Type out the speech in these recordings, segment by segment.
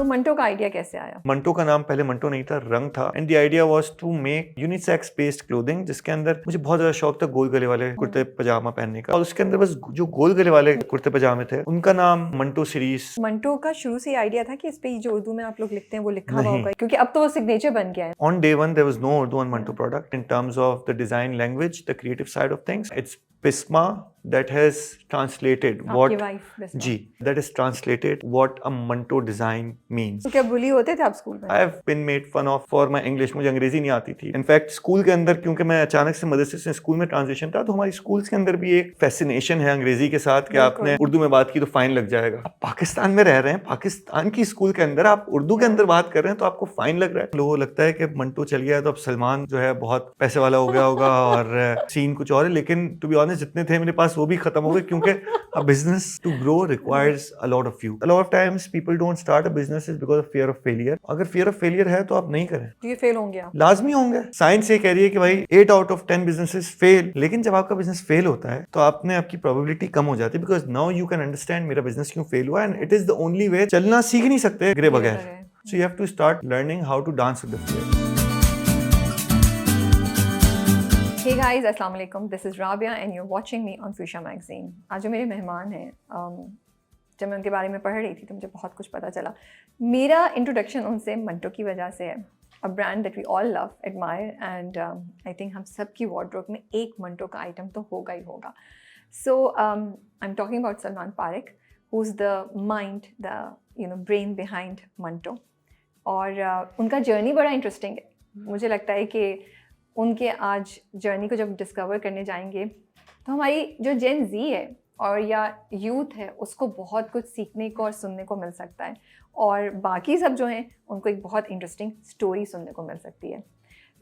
तो मंटो का आइडिया कैसे आया? मंटो का नाम पहले मंटो नहीं था, रंग था। And the idea was to make unisex based clothing, जिसके अंदर मुझे बहुत ज्यादा शौक था गोल गले वाले कुर्ते पजामा पहनने का, और उसके अंदर बस जो गोल गले वाले कुर्ते पजामे थे उनका नाम मंटो सीरीज। मंटो का शुरू से आइडिया था कि इस पे जो उर्दू में आप लोग लिखते हैं वो लिखा हुआ नहीं। होगा, क्योंकि अब तो वो सिग्नेचर बन गया है। On day one, there was no Urdu on Manto product. In terms of the design language, the creative side of things, it's Pisma that has translated what आपकी wife Bisma. G that has translated what a Manto design means. तो क्या बुली होते थे आप school में? I have been made fun of for my English. मुझे अंग्रेजी नहीं आती थी। इनफैक्ट स्कूल के अंदर, क्योंकि मैं अचानक से मदरसे से स्कूल में ट्रांजिशन था, तो हमारी स्कूल्स के अंदर भी एक फैसिनेशन है अंग्रेजी के साथ कि आपने उर्दू में बात की तो फाइन लग जाएगा। आप पाकिस्तान में रह रहे हैं, पाकिस्तान की स्कूल के अंदर आप उर्दू के अंदर बात कर रहे हैं तो आपको फाइन लग रहा है। लोगों को लगता है कि मंटो चल गया है तो अब सलमान जो है बहुत पैसे वाला हो गया होगा और सीन कुछ और है, लेकिन टू बी ऑनेस्ट जितने थे मेरे पास वो भी खत्म हो गए, क्योंकि a business to grow requires a lot of you. A lot of times people don't start a business is because of fear of failure. अगर fear of failure है तो आप नहीं करें, तो ये फेल होंगे आप? लाजमी होंगे। साइंस ये कह रही है कि भाई 8 out of 10 businesses fail, लेकिन जब आपका बिजनेस फेल होता है तो आपने आपकी प्रोबेबिलिटी कम हो जाती है, because now you can understand मेरा बिजनेस क्यों फेल हुआ, and it is the only way. चलना सीख नहीं सकते गिरे बगैर, so you have to start learning how to dance with the fear. Hey guys, अस्सलाम वालेकुम, this is Rabia and you watching me on Fuchsia magazine. आज जो मेरे मेहमान हैं, जब मैं उनके बारे में पढ़ रही थी तो मुझे बहुत कुछ पता चला। मेरा इंट्रोडक्शन उनसे मंटो की वजह से है, a brand that we all love, admire, and I think हम सब की वार्डरोब में एक मंटो का आइटम तो होगा ही होगा। So I am talking about Salman Parekh, who is the mind, the brain behind Manto. और उनका जर्नी बड़ा इंटरेस्टिंग है। मुझे लगता है कि उनके आज जर्नी को जब डिस्कवर करने जाएंगे तो हमारी जो जेन जी है और या यूथ है उसको बहुत कुछ सीखने को और सुनने को मिल सकता है, और बाकी सब जो हैं उनको एक बहुत इंटरेस्टिंग स्टोरी सुनने को मिल सकती है।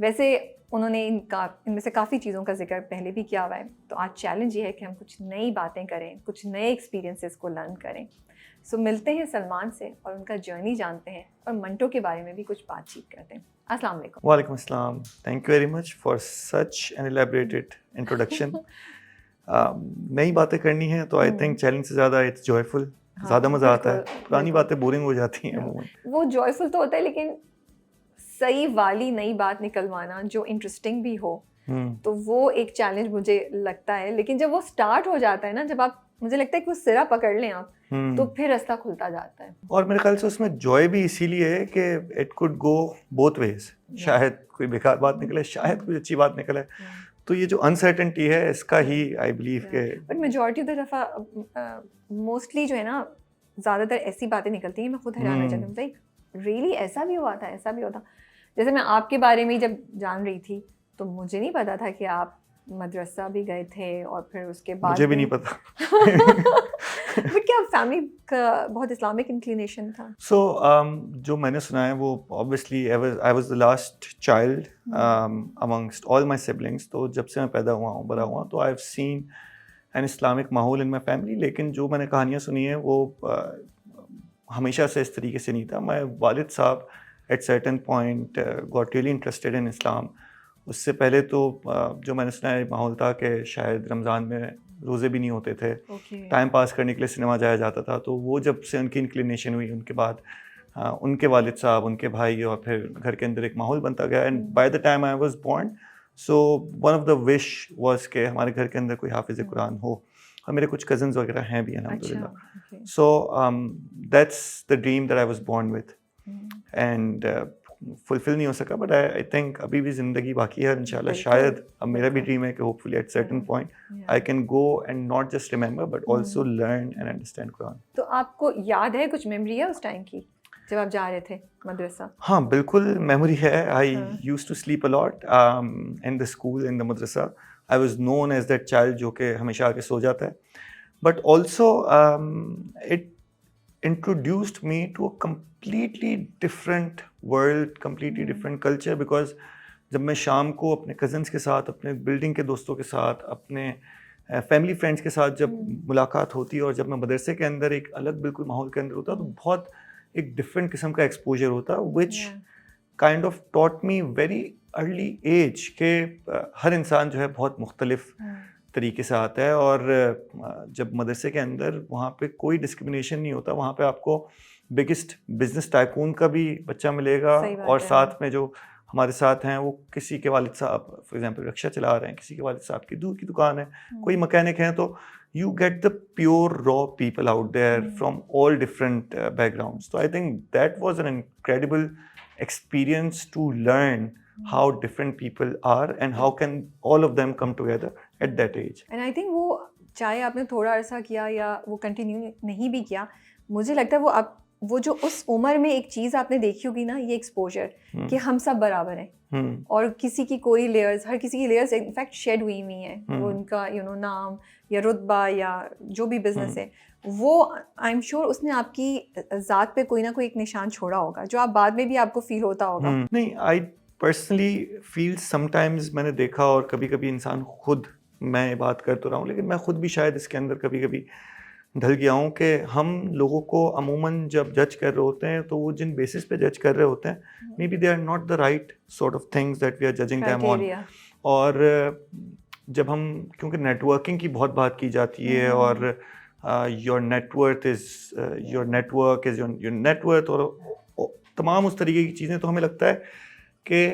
वैसे उन्होंने इनमें से काफ़ी चीज़ों का जिक्र पहले भी किया हुआ है, तो आज चैलेंज ये है कि हम कुछ नई बातें करें, कुछ नए एक्सपीरियंसेस को लर्न करें। सो मिलते हैं सलमान से और उनका जर्नी जानते हैं और मंटो के बारे में भी कुछ बातचीत करते हैं। अस्सलाम वालेकुम। वालेकुम अस्सलाम। Thank you very much for such an elaborated introduction. नई बातें करनी है तो आई थिंक चैलेंज से ज़्यादा इट्स जॉयफुल, ज़्यादा मज़ा आता है। पुरानी बातें बोरिंग हो जाती हैं। वो जॉयफुल तो होता है, लेकिन सही वाली नई बात निकलवाना जो इंटरेस्टिंग भी हो, तो वो एक चैलेंज मुझे लगता है। लेकिन जब वो स्टार्ट हो जाता है ना, जब आप, मुझे लगता है कि वो सिरा पकड़ लें आप, तो फिर रास्ता खुलता जाता है। और मेरे ख्याल से उसमें जॉय भी इसीलिए है कि it could go both ways. शायद कोई बेकार बात निकले, शायद कोई अच्छी बात निकले। तो ये जो अनसर्टेनिटी है इसका ही आई बिलीव के, बट मेजॉरिटी ऑफ द दफ़ा मोस्टली जो है ना, ज़्यादातर ऐसी बातें निकलती हैं मैं खुद हैरान रह जाती हूँ, लाइक रियली ऐसा भी हुआ था, ऐसा भी होता। जैसे मैं आपके बारे में जब जान रही थी तो मुझे नहीं पता था कि आप मदरसा भी गए थे, और फिर उसके बाद मुझे भी नहीं पता। बट क्या फैमिली का बहुत इस्लामिक इंक्लिनेशन था? सो जो मैंने सुना है वो obviously I was the last child amongst all my siblings. तो जब से मैं पैदा हुआ हूँ, बड़ा हुआ, तो I have seen an Islamic माहौल इन माय फैमिली। लेकिन जो मैंने कहानियाँ सुनी है वो हमेशा से इस तरीके से नहीं था। माय वालिद साहब at certain point got really interested in Islam. उससे पहले तो जो मैंने सुना है माहौल था कि शायद रमज़ान में रोज़े भी नहीं होते थे, टाइम पास करने के लिए सिनेमा जाया जाता था। तो वो जब से उनकी इंक्लिनेशन हुई, उनके बाद उनके वालिद साहब, उनके भाई, और फिर घर के अंदर एक माहौल बनता गया। And by the time I was born, so one of the wish was के हमारे घर के अंदर कोई हाफिज़ कुरान हो, और मेरे कुछ कज़न्स वगैरह हैं भी अल्हम्दुलिल्लाह। So that's the dream that I was born with, and fulfil नहीं हो सका। बट आई थिंक अभी भी ज़िंदगी बाकी है इंशाल्लाह। शायद अब मेरा भी ड्रीम है कि hopefully eight certain point I can go and not just remember but also learn and understand Quran. तो आपको याद है, कुछ मेमोरी है उस टाइम की जब आप जा रहे थे मदरसा? हाँ बिल्कुल मेमोरी है। I used to sleep a lot in the school, in the madrasa. I was known as that child जो कि हमेशा आके सो जाता है। But also it introduced me to a completely different world, completely different culture, because जब मैं शाम को अपने कज़न्स के साथ, अपने बिल्डिंग के दोस्तों के साथ, अपने फैमिली फ्रेंड्स के साथ जब मुलाकात होती, और जब मैं मदरसे के अंदर एक अलग बिल्कुल माहौल के अंदर होता, तो बहुत एक डिफरेंट किस्म का एक्सपोजर होता, which kind of taught me very early age के हर इंसान जो है बहुत मुख्तलिफ तरीके से आता है। और जब मदरसे के अंदर वहाँ पे कोई डिस्क्रिमिनेशन नहीं होता, वहाँ पे आपको बिगेस्ट बिजनेस टाइकून का भी बच्चा मिलेगा, सही बात और है। साथ में जो हमारे साथ हैं वो किसी के वालिद साहब फॉर एग्जांपल रिक्शा चला रहे हैं, किसी के वालिद साहब की दूध की दुकान है, कोई मैकेनिक है, तो you get the pure raw people out there from all different backgrounds. So I think that was an incredible experience to learn how different people are and how can all of them come together at that age. And I think वो चाहे आपने थोड़ा अर्सा किया या वो continue नहीं भी किया, मुझे लगता है वो आप वो जो उस उम्र में एक चीज़ आपने देखी होगी ना, ये एक्सपोजर कि हम सब बराबर हैं और किसी की कोई लेयर्स, हर किसी की लेयर्स इनफैक्ट शेड हुई हुई हैं, वो उनका नाम या रुतबा या जो भी बिजनेस है, वो आई एम श्योर उसने आपकी ज़ात पे कोई ना कोई एक निशान छोड़ा होगा जो आप बाद में भी आपको फील होता होगा। नहीं, आई पर्सनली फील समटाइम्स, मैंने देखा और कभी कभी इंसान खुद, मैं बात कर तो रहा हूँ लेकिन मैं खुद भी शायद इसके अंदर कभी कभी ढल गया हूँ कि हम लोगों को अमूमन जब जज कर रहे होते हैं तो वो जिन बेसिस पे जज कर रहे होते हैं maybe they are not the right sort of things that we are judging them on. और जब हम, क्योंकि नेटवर्किंग की बहुत बात की जाती है और your net worth is your network is your net worth और तमाम उस तरीके की चीज़ें, तो हमें लगता है कि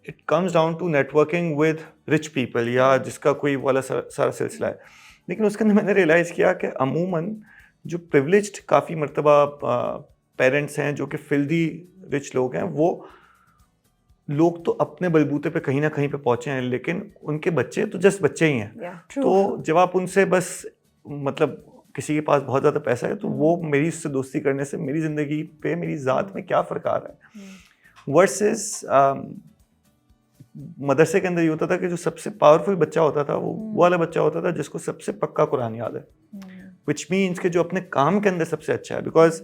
it comes down to networking with rich people या जिसका कोई वाला सारा सिलसिला है। लेकिन उसके अंदर मैंने रियलाइज़ किया कि अमूमन जो प्रिविलेज्ड काफ़ी मरतबा पेरेंट्स हैं जो कि फिल्दी रिच लोग हैं, वो लोग तो अपने बलबूते पे कहीं ना कहीं पे पहुंचे हैं, लेकिन उनके बच्चे तो जस्ट बच्चे ही हैं। तो जब आप उनसे बस मतलब किसी के पास बहुत ज़्यादा पैसा है तो वो मेरी उससे दोस्ती करने से मेरी ज़िंदगी पे, मेरी ज़ात में क्या फ़र्क आ रहा है, वर्सेस मदरसे के अंदर ये होता था कि जो सबसे पावरफुल बच्चा होता था वो वाला बच्चा होता था जिसको सबसे पक्का कुरान याद है, विच मीन्स कि जो अपने काम के अंदर सबसे अच्छा है, बिकॉज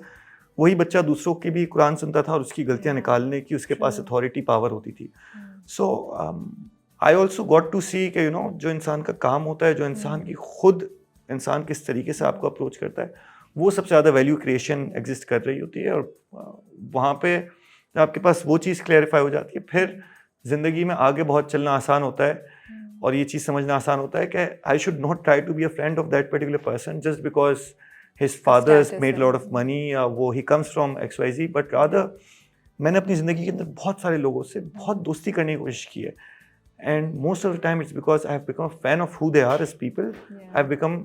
वही बच्चा दूसरों की भी कुरान सुनता था और उसकी गलतियां निकालने की उसके पास अथॉरिटी पावर होती थी। So I also got to सी कि जो इंसान का काम होता है, जो इंसान की खुद इंसान किस तरीके से आपको अप्रोच करता है, वो सबसे ज़्यादा वैल्यू क्रिएशन एग्जिस्ट कर रही होती है। और वहाँ पे जब आपके पास वो चीज़ क्लैरिफाई हो जाती है, फिर ज़िंदगी में आगे बहुत चलना आसान होता है और ये चीज़ समझना आसान होता है कि I should not try to be a friend of that particular person just because his father's made lot of money या वो ही comes from XYZ, but rather मैंने अपनी ज़िंदगी के अंदर बहुत सारे लोगों से बहुत दोस्ती करने की कोशिश की है, and most of the time it's because I have become a fan of who they are as people, I have become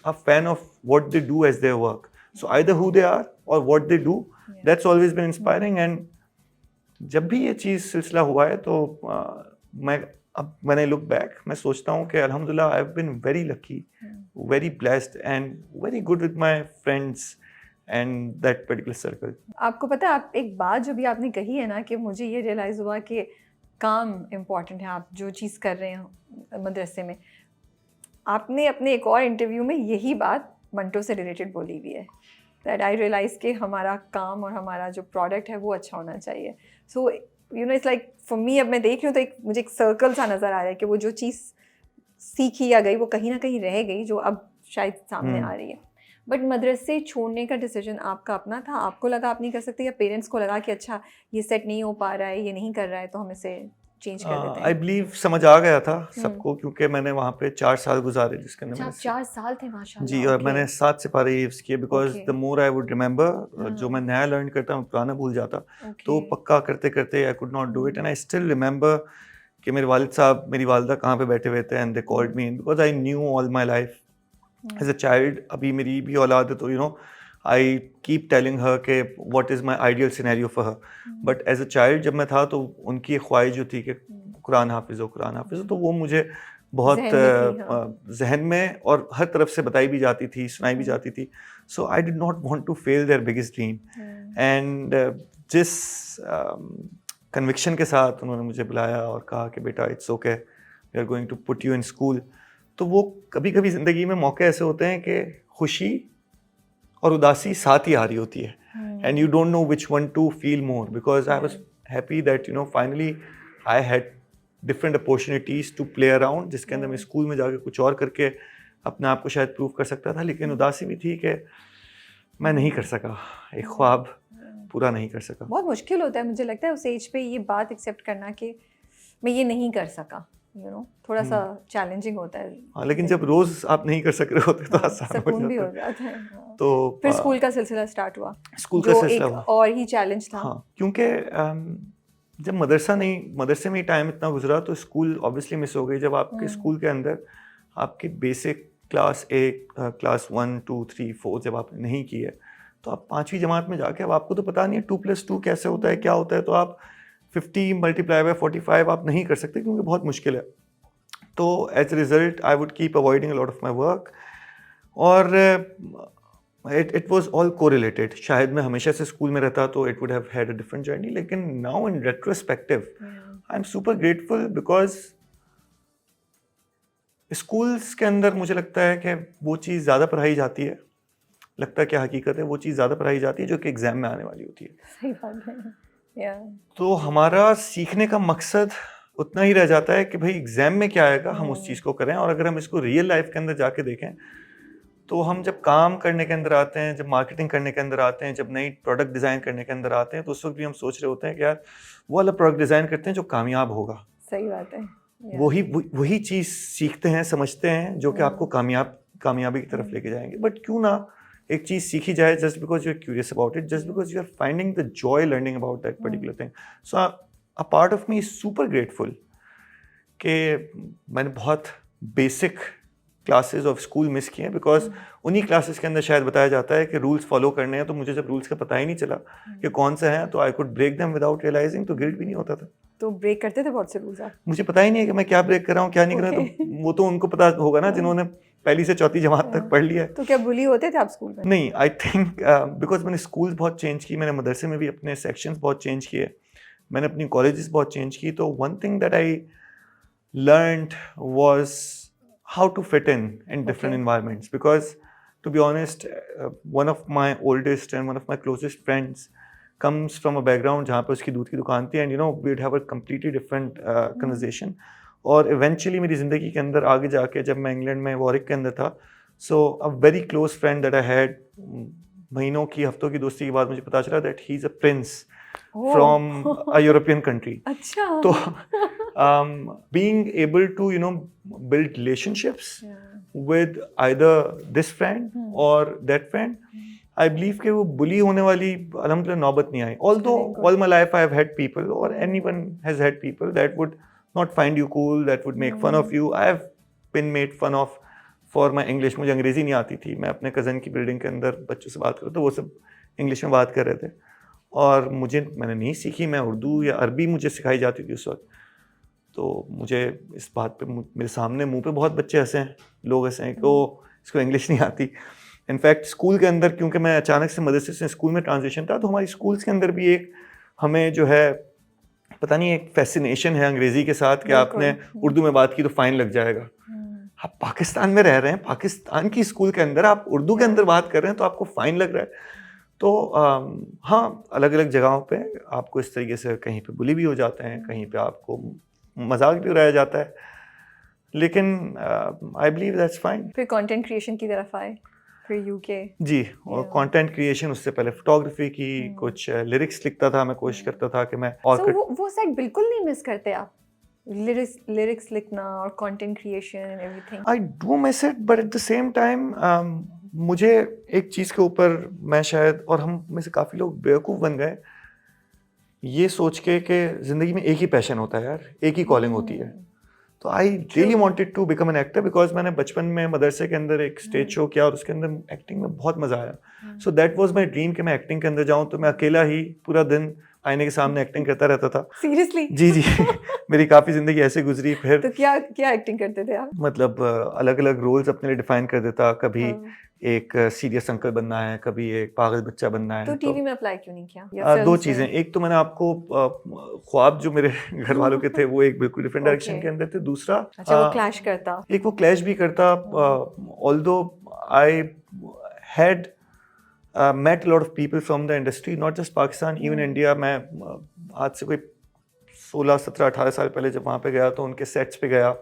a fan of what they do as their work, so either who they are और what they do, that's always been inspiring. And जब भी ये चीज़ सिलसिला हुआ है तो मैंने look back, मैं सोचता हूँ कि अल्हम्दुलिल्लाह I have been very lucky, very blessed and very good with my friends and that particular circle. आपको पता है, आप एक बात जो भी आपने कही है ना, कि मुझे ये रियलाइज़ हुआ कि काम इम्पॉर्टेंट है। आप जो चीज़ कर रहे हैं मदरसे में, आपने अपने एक और इंटरव्यू में यही बात मंटो से रिलेटेड बोली हुई है, दैट आई रियलाइज़ कि हमारा काम और हमारा जो प्रोडक्ट है वो अच्छा होना चाहिए। So it's like for me, अब मैं देख रही हूँ तो मुझे एक सर्कल सा नज़र आ रहा है कि वो जो चीज़ सीखी या गई वो कहीं ना कहीं रह गई, जो अब शायद सामने आ रही है। बट मदरसे छोड़ने का डिसीजन आपका अपना था? आपको लगा आप नहीं कर सकते, या पेरेंट्स को लगा कि अच्छा ये सेट नहीं हो पा रहा है, ये नहीं कर रहा है, तो हम इसे चेंज कर देते हैं? आई बिलीव समझ आ गया था सबको, क्योंकि मैंने वहाँ पे 4 साल गुजारे जिसके अंदर मैंने 4 साल थे माशाल्लाह। जी, और मैंने 7 सिपारे हिफ्ज़ किए, because the more I would remember, जो मैं नया लर्न करता हूँ पुराना भूल जाता, तो पक्का करते करते I could not do it. And I still remember कि मेरे वालिद साहब मेरी वालिदा कहाँ पे बैठे हुए थे, and they called me in, because I knew all my life as a child. अभी मेरी भी औलाद है तो आई कीप टेलिंग हर के what is my ideal scenario for her, but as a child जब मैं था तो उनकी ख्वाहिश जो थी कि कुरान हाफिज़ हो, कुरान हाफिज़ हो, तो वो मुझे बहुत जहन में और हर तरफ से बताई भी जाती थी, सुनाई भी जाती थी। So I did not want to fail their biggest dream, and जिस कन्विक्शन के साथ उन्होंने मुझे बुलाया और कहा कि बेटा it's okay, we are going to put you in school, तो वो कभी कभी ज़िंदगी में मौके ऐसे होते हैं कि खुशी और उदासी साथ ही आ रही होती है, and you don't know which one to feel more, because I was happy that finally I had different opportunities to play around, जिसके अंदर मैं स्कूल में जाके कुछ और करके अपने आप को शायद प्रूव कर सकता था। लेकिन उदासी भी थी कि मैं नहीं कर सका, एक ख्वाब पूरा नहीं कर सका। बहुत मुश्किल होता है मुझे लगता है उस एज पे ये बात एक्सेप्ट करना कि मैं ये नहीं कर सका। थोड़ा सा चैलेंजिंग होता है। हाँ, लेकिन जब रोज आप नहीं कर सक रहे होते तो आसान हो सुकून भी हो जाता है। जाता है। हाँ। तो फिर स्कूल का सिलसिला स्टार्ट हुआ, स्कूल का जो सिलसिला एक हुआ। और ही चैलेंज था। हाँ, क्योंकि जब मदरसे में ही टाइम इतना गुजरा तो स्कूल ऑब्वियसली मिस हो गई। जब आपके स्कूल के अंदर आपकी बेसिक क्लास 1, क्लास 1, 2, 3, 4 जब आपने नहीं की है तो आप 5वीं जमात में जाके अब आपको तो पता नहीं है 2+2 कैसे होता है, क्या होता है। तो आप 50 मल्टीप्लाई बाय 45 आप नहीं कर सकते क्योंकि बहुत मुश्किल है। तो as a result I would keep avoiding a lot of my work और it was all correlated. शायद मैं हमेशा से स्कूल में रहता तो it would have had a different journey. लेकिन now in retrospective, I'm super grateful because schools के अंदर मुझे लगता है कि वो चीज़ ज़्यादा पढ़ाई जाती है। लगता है क्या हकीकत है, वो चीज़ ज़्यादा पढ़ाई जाती है जो कि एग्ज़ाम में आने वाली होती है। सही बात है। या तो हमारा सीखने का मकसद उतना ही रह जाता है कि भाई एग्ज़ाम में क्या आएगा हम उस चीज़ को करें। और अगर हम इसको रियल लाइफ के अंदर जाके देखें तो हम जब काम करने के अंदर आते हैं, जब मार्केटिंग करने के अंदर आते हैं, जब नई प्रोडक्ट डिज़ाइन करने के अंदर आते हैं तो उस वक्त भी हम सोच रहे होते हैं कि यार वो वाला प्रोडक्ट डिज़ाइन करते हैं जो कामयाब होगा। सही बात है। वही चीज़ सीखते हैं, समझते हैं जो कि आपको कामयाबी की तरफ लेके जाएंगे। बट क्यों ना एक चीज़ सीखी जाए just because you are curious about it, just because you are finding the joy learning about that particular thing. So a part of me is super grateful कि मैंने बहुत basic classes of school miss किए हैं because उन्हीं classes के अंदर शायद बताया जाता है कि रूल्स फॉलो करने हैं। तो मुझे जब रूल्स का पता ही नहीं चला कि कौन से हैं तो I could break them without realising, तो गिल्ट भी नहीं होता था। तो ब्रेक करते थे बहुत से रूल्स आप? मुझे पता ही नहीं है कि मैं क्या ब्रेक कर रहा हूँ क्या नहीं कर रहा हूँ। तो वो तो उनको पता होगा ना जिन्होंने पहली से चौथी जमात तक पढ़ लिया है। तो क्या बुली होते थे आप स्कूल में? नहीं, आई थिंक बिकॉज मैंने स्कूल बहुत चेंज की, मैंने मदरसे में भी अपने सेक्शंस बहुत चेंज किए, मैंने अपनी कॉलेजेस बहुत चेंज की। तो one thing that I learned was how to fit in different environments because to be honest one of my oldest and one of my closest friends comes from a background जहाँ पे उसकी दूध की दुकान थी and we'd have a completely different conversation। और eventually मेरी ज़िंदगी के अंदर आगे जाके जब मैं इंग्लैंड में वॉरिक के अंदर था, so a very close friend that I had, महीनों की हफ्तों की दोस्ती के बाद मुझे पता चला that he's a prince from a European country। अच्छा। तो being able to build relationships with either this friend or that friend, I believe कि वो bully होने वाली अलहमदुलिल्लाह नौबत नहीं आई। Although all my life I have had people or anyone has had people that would not find you cool, that would make fun of you। I have been made fun of for my English। मुझे अंग्रेज़ी नहीं आती थी, मैं अपने cousin की building के अंदर बच्चों से बात करूँ तो वो सब इंग्लिश में बात कर रहे थे और मैंने नहीं सीखी, मैं उर्दू या अरबी मुझे सिखाई जाती थी उस वक्त। तो मुझे इस बात पे मेरे सामने मुंह पे बहुत बच्चे हंसे हैं, लोग हंसे हैं कि इसको इंग्लिश नहीं आती। इनफैक्ट स्कूल के अंदर क्योंकि मैं अचानक से मदरसे से स्कूल में ट्रांजिशन था तो हमारी स्कूल्स के अंदर भी एक हमें जो है पता नहीं एक फैसिनेशन है अंग्रेज़ी के साथ कि आपने उर्दू में बात की तो फ़ाइन लग जाएगा। आप पाकिस्तान में रह रहे हैं, पाकिस्तान की स्कूल के अंदर आप उर्दू के अंदर बात कर रहे हैं तो आपको फ़ाइन लग रहा है। तो हाँ, अलग अलग जगहों पे आपको इस तरीके से कहीं पे बुली भी हो जाते हैं, कहीं पे आपको मजाक भी उड़ाया जाता है, लेकिन आई बिलीव दैट्स फाइन। फिर कंटेंट क्रिएशन की तरफ आए, फिर यूके। जी, और कंटेंट क्रिएशन, उससे पहले फोटोग्राफी की, कुछ लिरिक्स लिखता था, मैं कोशिश करता था कि मैं और वो साइड बिल्कुल नहीं मिस करते आप? लिरिक्स लिखना और content creation everything. I do miss it but at the same time मुझे एक चीज़ के ऊपर मैं शायद और हम में से काफ़ी लोग बेवकूफ़ बन गए ये सोच के कि ज़िंदगी में एक ही पैशन होता है यार, एक ही कॉलिंग होती है। तो I really wanted to become an actor because मैंने बचपन में मदरसे के अंदर एक स्टेज शो किया और उसके अंदर एक्टिंग में बहुत मज़ा आया। So that was my dream कि मैं एक्टिंग के अंदर जाऊं तो मैं अकेला ही पूरा दिन आईने के सामने एक्टिंग करता रहता था। सीरियसली? जी जी मेरी काफ़ी ज़िंदगी ऐसे गुजरी। फिर तो क्या क्या एक्टिंग करते थे आप? मतलब अलग अलग रोल्स अपने लिए डिफाइन कर देता, कभी एक सीरियस अंकल बनना है, कभी एक पागल बच्चा बनना है। तो टीवी में अप्लाई क्यों नहीं किया? दो चीज़ें, एक तो मैंने आपको ख्वाब जो मेरे घर वालों के थे वो एक बिल्कुल डिफरेंट डायरेक्शन के अंदर थे। दूसरा अच्छा, वो क्लैश करता? एक वो क्लैश भी करता। Although I had met a lot of people from the industry, not just Pakistan, even India। मैं आज से कोई 16, 17, 18 साल पहले जब वहाँ पे गया तो उनके सेट्स पे गया।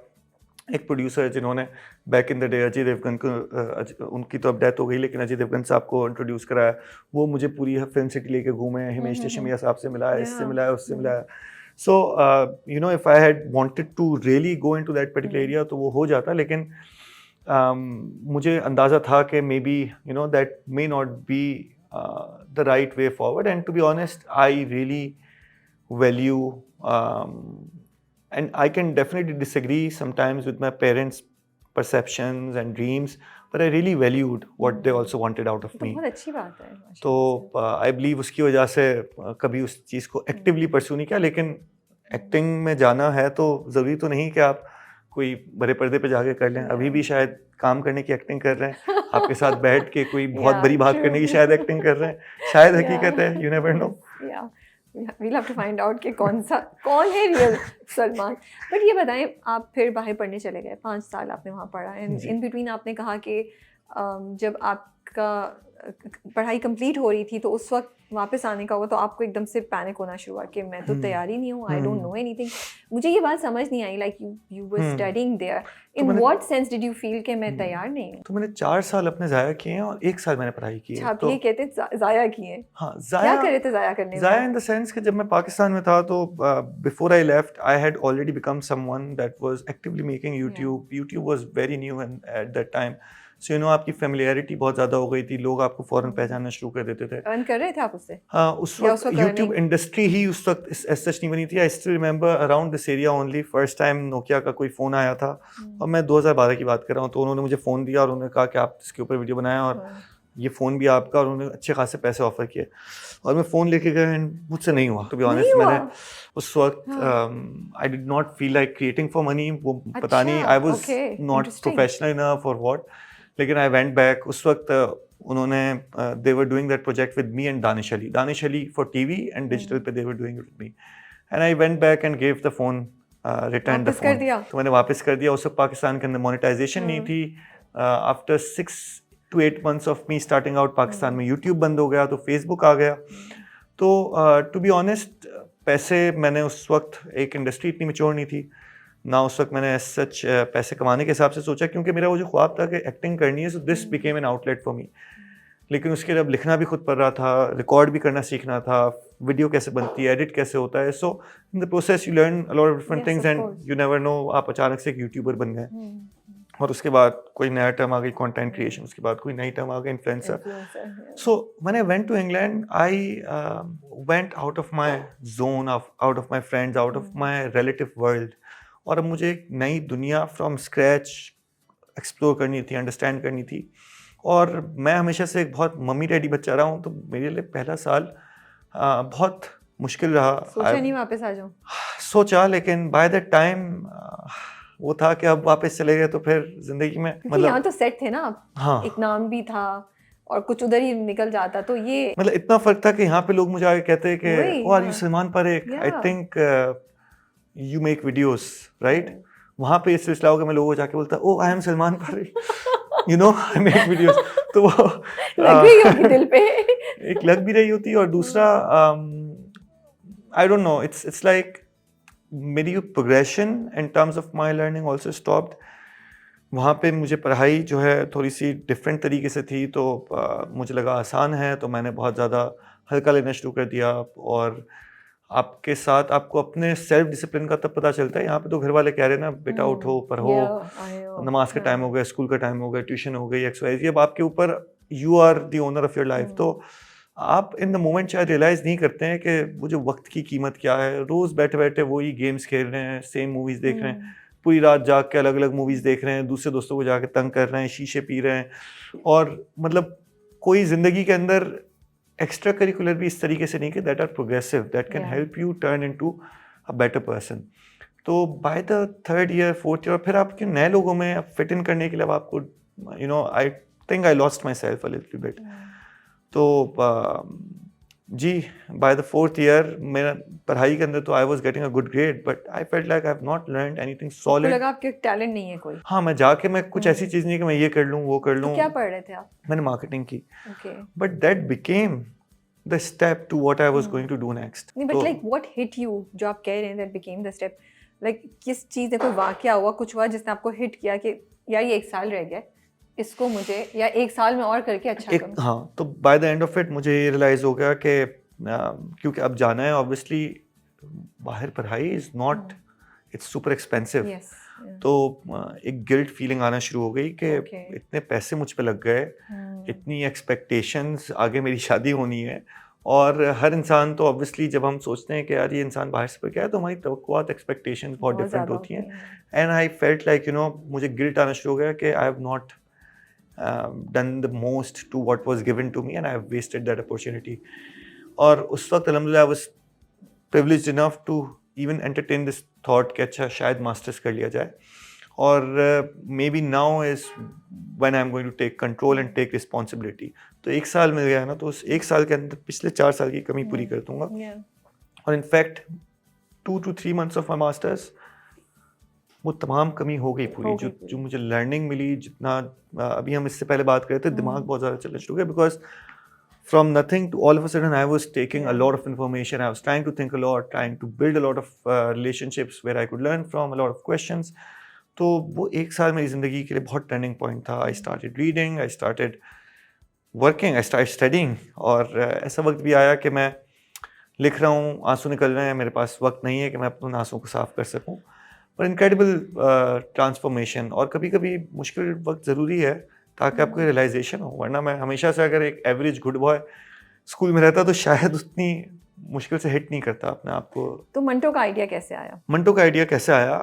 एक प्रोड्यूसर जिन्होंने back in the day Ajay Devgan को, उनकी तो अब डेथ हो गई, लेकिन अजय देवगन साहब को इंट्रोड्यूस कराया, वो मुझे पूरी फिल्म सिटी लेके घूमे, हिमेश रेशमिया साहब से मिलाया, इससे मिलाया, उससे मिलाया। So if I had wanted to really go into that particular area तो वो हो जाता, लेकिन मुझे अंदाज़ा था कि maybe that may not be the right way forward. And to be honest, I really value and I can definitely disagree sometimes with my parents' perceptions and dreams, but I really valued what they also wanted out of तो me. बहुत अच्छी बात है माशाल्लाह तो I believe उसकी वजह से कभी उस चीज़ को एक्टिवली परस्यू नहीं किया, लेकिन एक्टिंग में जाना है तो ज़रूरी तो नहीं कि आप कोई बड़े पर्दे पे जाके कर लें. अभी भी शायद काम करने की एक्टिंग कर रहे हैं, आपके साथ बैठ के कोई बहुत Yeah, बड़ी बात true. करने की शायद एक्टिंग कर रहे हैं, शायद Yeah. हकीकत है, you never no. Yeah. We'll have to find out कि कौन है रियल सलमान. बट ये बताएं, आप फिर बाहर पढ़ने चले गए, 5 साल आपने वहाँ पढ़ा, एंड जी. इन बिटवीन आपने कहा कि जब आपका पढ़ाई कंप्लीट हो रही थी तो उस वक्त वापस आने का हुआ तो आपको एकदम से पैनिक होना शुरू हुआ कि मैं तो तैयार ही नहीं हूँ, आई डोंट नो एनीथिंग. मुझे ये बात समझ नहीं आई, like you were studying there, in what sense did you feel कि मैं तैयार नहीं हूँ? तो मैंने 4 साल अपने ज़ाया किए हैं और 1 साल मैंने पढ़ाई की है. आप तो ये कहते हैं ज़ाया किए? हाँ, क्या करे थे ज़ाया करने में? ज़ाया इन द सेंस कि जब मैं पाकिस्तान में था तो before I left I had already become someone that was actively making YouTube was very new at that time. So आपकी फेमिलियरिटी बहुत ज़्यादा हो गई थी, लोग आपको फ़ौरन पहचानना शुरू कर देते थे. अर्न कर रहे थे आप उससे? हाँ, उस वक्त यूट्यूब इंडस्ट्री ही उस वक्त एज सच नहीं बनी थी. I still remember around this area only first time Nokia का कोई फ़ोन आया था, और मैं 2012 की बात कर रहा हूँ. तो उन्होंने मुझे फ़ोन दिया और उन्होंने कहा कि आप इसके ऊपर वीडियो बनाएं और ये फ़ोन भी आपका, और उन्होंने अच्छे खासे पैसे ऑफर किए और मैं फ़ोन लेके गया एंड मुझसे नहीं हुआ. टू बी ऑनेस्ट, मैंने उस वक्त I did not feel like creating for money. वो पता नहीं, I was not professional enough और व्हाट. लेकिन आई वेंट बैक. उस वक्त उन्होंने they were doing that project with me and Danish Ali for TV and digital पे they were doing it with me. And I went back and gave the phone, return the phone. तो मैंने वापस कर दिया. उस वक्त पाकिस्तान के अंदर मोनेटाइजेशन नहीं थी. After 6 to 8 months of me starting out, Pakistan में यूट्यूब बंद हो गया तो फेसबुक आ गया. तो टू बी ऑनेस्ट, पैसे मैंने उस वक्त, एक इंडस्ट्री इतनी मैच्योर नहीं थी ना उस वक्त, मैंने सच पैसे कमाने के हिसाब से सोचा, क्योंकि मेरा वो जो ख्वाब था कि एक्टिंग करनी है, so this became an outlet for me. लेकिन उसके लिए अब लिखना भी खुद पड़ रहा था, रिकॉर्ड भी करना सीखना था, वीडियो कैसे बनती है, एडिट कैसे होता है. So in the process you learn a lot of different things and you never know, आप अचानक से एक यूट्यूबर बन गए. और उसके बाद कोई नया टर्म आ गई कंटेंट क्रिएशन, उसके बाद कोई नई टर्म आ गई influencer. So when I went to England, I went out of my zone, out of my friends, out of my relative world. और अब मुझे एक नई दुनिया फ्रॉम स्क्रैच एक्सप्लोर करनी थी, अंडरस्टैंड करनी थी. और मैं हमेशा से एक बहुत मम्मी डैडी बच्चा रहा हूँ, तो मेरे लिए पहला साल बहुत मुश्किल रहा. सोचा नहीं वापस आ जाऊँ? सोचा, लेकिन बाय द टाइम वो था कि अब वापस चले गए तो फिर जिंदगी में, मतलब यहाँ तो सेट थे ना आप. हाँ, एक नाम भी था और कुछ उधर ही निकल जाता, तो ये मतलब इतना फर्क था कि यहाँ पे लोग मुझे आगे कहते हैं कि ओ आर यू सलमान परेख, I think you make videos, right. वहाँ पे इस सिलसिला होगा, मैं लोगों को जाके बोलता ओ आई एम सलमान परेख, you know I make videos. तो वो लग गई होगी दिल पे. एक लग भी रही होती, और दूसरा I don't know, it's like मेरी progression in terms of my learning also stopped. वहाँ पे मुझे पढ़ाई जो है थोड़ी सी डिफरेंट तरीके से थी, तो मुझे लगा आसान है, तो मैंने बहुत ज़्यादा हल्का लेना शुरू कर दिया. और आपके साथ आपको अपने सेल्फ डिसिप्लिन का तब पता चलता है. यहाँ पे तो घर वाले कह रहे हैं ना, बेटा उठो, पढ़ो, नमाज का टाइम हो गया, स्कूल का टाइम हो गया, ट्यूशन हो गई, XYZ. अब आपके ऊपर, you are the owner of your life. तो आप इन द मोमेंट शायद रियलाइज़ नहीं करते हैं कि वो जो वक्त की कीमत क्या है. रोज़ बैठे बैठे वही गेम्स खेल रहे हैं, सेम मूवीज़ देख रहे हैं, पूरी रात जाग के अलग अलग मूवीज़ देख रहे हैं, दूसरे दोस्तों को जाके तंग कर रहे हैं, शीशे पी रहे हैं. और मतलब कोई ज़िंदगी के अंदर एक्स्ट्रा करिकुलर भी इस तरीके से नहीं कि that are progressive, that can help you turn into a better person. तो by the 3rd year 4th year फिर आपके नए लोगों में फिट इन करने के लिए अब आपको, you know, I think I lost my self a little bit. तो जी, बाय द 4th ईयर मेरा पढ़ाई के अंदर तो I was getting a good grade, but I felt like I have not learned anything solid. लगा आपके talent नहीं है कोई? हाँ, मैं जाके मैं कुछ ऐसी चीज़ नहीं कि मैं ये कर लूँ, वो कर लूँ. तो क्या पढ़ रहे थे आप? मैंने मार्केटिंग की. But that became the step to what I was going to do next. नहीं, but like what hit you, जो आप कह रहे हैं that became the step, like किस चीज़ ने, कोई वाकया हुआ, कुछ हुआ जिसने आपको हिट किया कि यार ये 1 साल रह गया, इसको मुझे या 1 साल में और करके अच्छा करूँ? हाँ, तो by the end of it मुझे ये रियलाइज़ हो गया कि क्योंकि अब जाना है, ऑब्वियसली बाहर पढ़ाई is not, it's super expensive. Yes. Yeah. तो एक गिल्ट फीलिंग आना शुरू हो गई कि Okay. इतने पैसे मुझ पे लग गए, इतनी एक्सपेक्टेशंस, आगे मेरी शादी होनी है, और हर इंसान तो ऑब्वियसली जब हम सोचते हैं कि यार ये इंसान बाहर से पढ़ के आया तो हमारी तवक्कुआत एक्सपेक्टेशंस बहुत डिफरेंट ज़्यादा होती हैं। होती हैं। एंड आई फेल्ट लाइक मुझे गिल्ट आना शुरू हो गया कि I have not done the most to what was given to me and I have wasted that opportunity. और उस वक्त अल्हम्दुलिल्लाह I was privileged enough to even entertain this thought कि अच्छा शायद मास्टर्स कर लिया जाए, और maybe now is when I am going to take control and take responsibility. तो 1 साल मिल गया है ना, तो उस 1 साल के अंदर पिछले 4 साल की कमी पूरी कर दूंगा। Yeah. और in fact 2 to 3 months of my masters वो तमाम कमी हो गई पूरी, हो गई जो पूरी। जो मुझे लर्निंग मिली, जितना अभी हम इससे पहले बात कर रहे थे, दिमाग बहुत ज़्यादा चलना शुरू हो गया, because from nothing to all of a sudden I was taking a lot of information, I was trying to think a lot, trying to build a lot of relationships where I could learn from, a lot of questions. तो वो 1 साल मेरी ज़िंदगी के लिए बहुत turning point था। I started reading, I started working, I started studying, और ऐसा वक्त भी आया कि मैं लिख रहा हूँ, आंसू निकल रहे हैं, मेरे पास वक्त नहीं है कि मैं अपने आंसू को साफ कर सकूँ। पर इनक्रेडिबल ट्रांसफॉर्मेशन, और कभी कभी मुश्किल वक्त ज़रूरी है ताकि आपको रियलाइजेशन हो, वरना मैं हमेशा से अगर एक एवरेज गुड बॉय स्कूल में रहता तो शायद उतनी मुश्किल से हिट नहीं करता अपने आप को। तो मंटो का आइडिया कैसे आया? मंटो का आइडिया कैसे आया?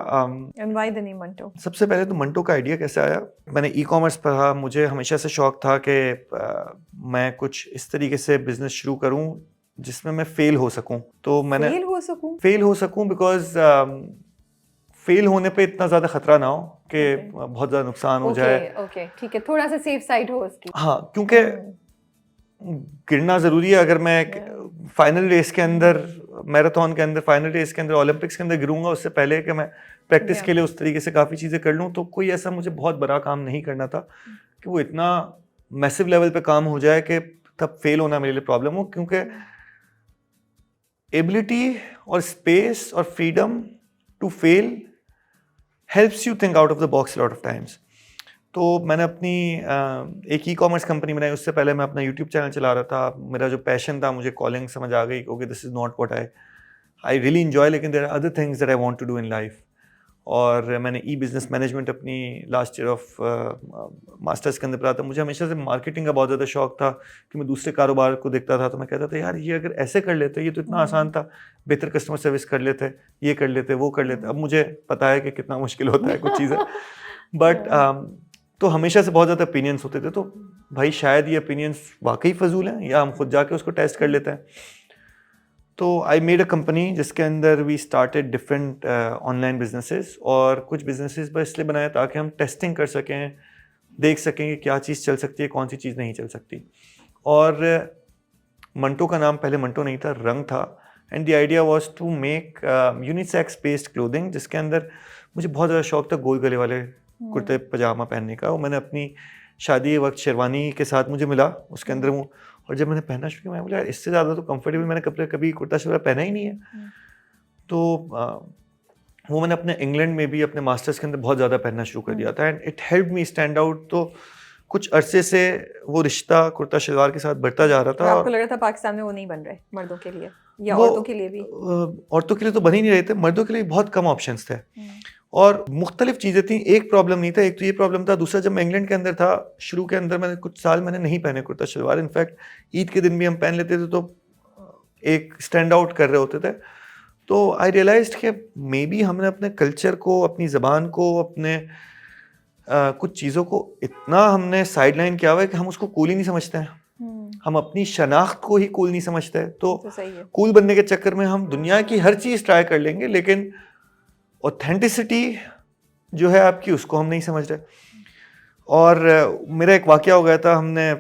And why the name Manto? सबसे पहले तो मंटो का आइडिया कैसे आया, मैंने ई कॉमर्स पढ़ा, मुझे हमेशा से शौक था कि मैं कुछ इस तरीके से बिजनेस शुरू करूं जिसमें मैं फेल हो सकूं। तो मैंने फेल हो सकूं बिकॉज फेल होने पे इतना ज़्यादा खतरा ना हो कि बहुत ज़्यादा नुकसान हो जाए। ओके, ठीक है, थोड़ा सा सेफ साइड हो उसकी। हाँ, क्योंकि गिरना ज़रूरी है। अगर मैं फाइनल रेस के अंदर, मैराथन के अंदर, फाइनल रेस के अंदर, ओलंपिक्स के अंदर गिरूंगा, उससे पहले कि मैं प्रैक्टिस के लिए उस तरीके से काफ़ी चीज़ें कर लूँ, तो कोई ऐसा मुझे बहुत बड़ा काम नहीं करना था कि वो इतना मैसिव लेवल पे काम हो जाए कि तब फेल होना मेरे लिए प्रॉब्लम हो। क्योंकि एबिलिटी और स्पेस और freedom to fail helps you think out of the box lot of times. तो मैंने अपनी एक ई कॉमर्स कंपनी बनाई, उससे पहले मैं अपना यूट्यूब चैनल चला रहा था। मेरा जो पैशन था, मुझे कॉलिंग समझ आ गई, okay this is not what I really enjoy, लेकिन there are other things that I want to do in life. और मैंने ई बिज़नेस मैनेजमेंट अपनी लास्ट ईयर ऑफ मास्टर्स के अंदर पढ़ा था। मुझे हमेशा से मार्केटिंग का बहुत ज़्यादा शौक था कि मैं दूसरे कारोबार को देखता था तो मैं कहता था यार ये अगर ऐसे कर लेते, ये तो इतना आसान था, बेहतर कस्टमर सर्विस कर लेते, ये कर लेते, वो कर लेते। अब मुझे पता है कि कितना मुश्किल होता है कुछ चीज़ें, बट तो हमेशा से बहुत ज़्यादा ओपिनियंस होते थे। तो भाई शायद ये ओपिनियंस वाकई फजूल हैं, या हम खुद जाके उसको टेस्ट कर लेते हैं। तो आई मेड अ कंपनी जिसके अंदर we started different online businesses, और कुछ बिजनेसेस बस इसलिए बनाया ताकि हम टेस्टिंग कर सकें, देख सकें कि क्या चीज़ चल सकती है, कौन सी चीज़ नहीं चल सकती। और मंटो का नाम पहले मंटो नहीं था, रंग था। And the idea was to make unisex based clothing, जिसके अंदर मुझे बहुत ज़्यादा शौक था गोल गले वाले कुर्ते पजामा पहनने का। वो मैंने अपनी शादी के वक्त शेरवानी के साथ मुझे मिला, उसके अंदर वो, और जब मैंने पहनना शुरू किया मैं बोला यार इससे ज़्यादा तो कंफर्टेबल मैंने कभी कुर्ता शलवार पहना ही नहीं है। तो वो मैंने अपने इंग्लैंड में भी अपने मास्टर्स के अंदर बहुत ज़्यादा पहनना शुरू कर दिया था, and it help me stand out. तो कुछ अरसे से वो रिश्ता कुर्ता शलवार के साथ बढ़ता जा रहा था। आपको लग रहा था पाकिस्तान में वो नहीं बन रहे मर्दों के लिए, या औरतों के लिए भी? औरतों के लिए तो बन ही नहीं रहे थे, मर्दों के लिए बहुत कम ऑप्शंस थे, और मुख्तलिफ चीज़ें थी। एक प्रॉब्लम नहीं था, एक तो ये प्रॉब्लम था। दूसरा, जब मैं इंग्लैंड के अंदर था शुरू के अंदर, मैंने कुछ साल मैंने नहीं पहने कुर्ता शलवार। इनफैक्ट ईद के दिन भी हम पहन लेते थे तो एक स्टैंड आउट कर रहे होते थे। तो आई रियलाइज्ड कि मे बी हमने अपने कल्चर को, अपनी ज़बान को, अपने कुछ चीज़ों को इतना हमने साइड लाइन किया हुआ है कि हम उसको कूल ही नहीं समझते हैं। हम अपनी शनाख्त को ही कूल नहीं समझते। तो कूल बनने के चक्कर में हम दुनिया की हर चीज़ ट्राई कर लेंगे, लेकिन ऑथेंटिसिटी जो है आपकी, उसको हम नहीं समझ रहे। और मेरा एक वाक़या हो गया था, हमने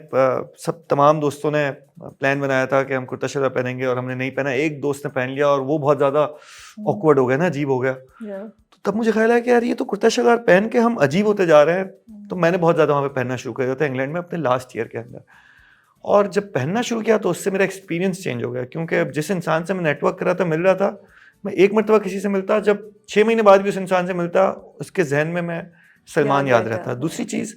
सब तमाम दोस्तों ने प्लान बनाया था कि हम कुर्ता शलवार पहनेंगे, और हमने नहीं पहना। एक दोस्त ने पहन लिया और वो बहुत ज़्यादा ऑकवर्ड हो गया ना, अजीब हो गया। तो तब मुझे ख्याल आया कि यार ये तो कुर्ता शलवार पहन के हम अजीब होते जा रहे हैं। तो मैंने बहुत ज़्यादा वहाँ पे पहनना शुरू कर दिया था इंग्लैंड में अपने लास्ट ईयर के अंदर। और जब पहनना शुरू किया तो उससे मेरा एक्सपीरियंस चेंज हो गया, क्योंकि जिस इंसान से मैं नेटवर्क कर रहा था, मिल रहा था, मैं एक मरतबा किसी से मिलता, जब 6 महीने बाद भी उस इंसान से मिलता, उसके जहन में मैं सलमान याद रहता। दूसरी चीज़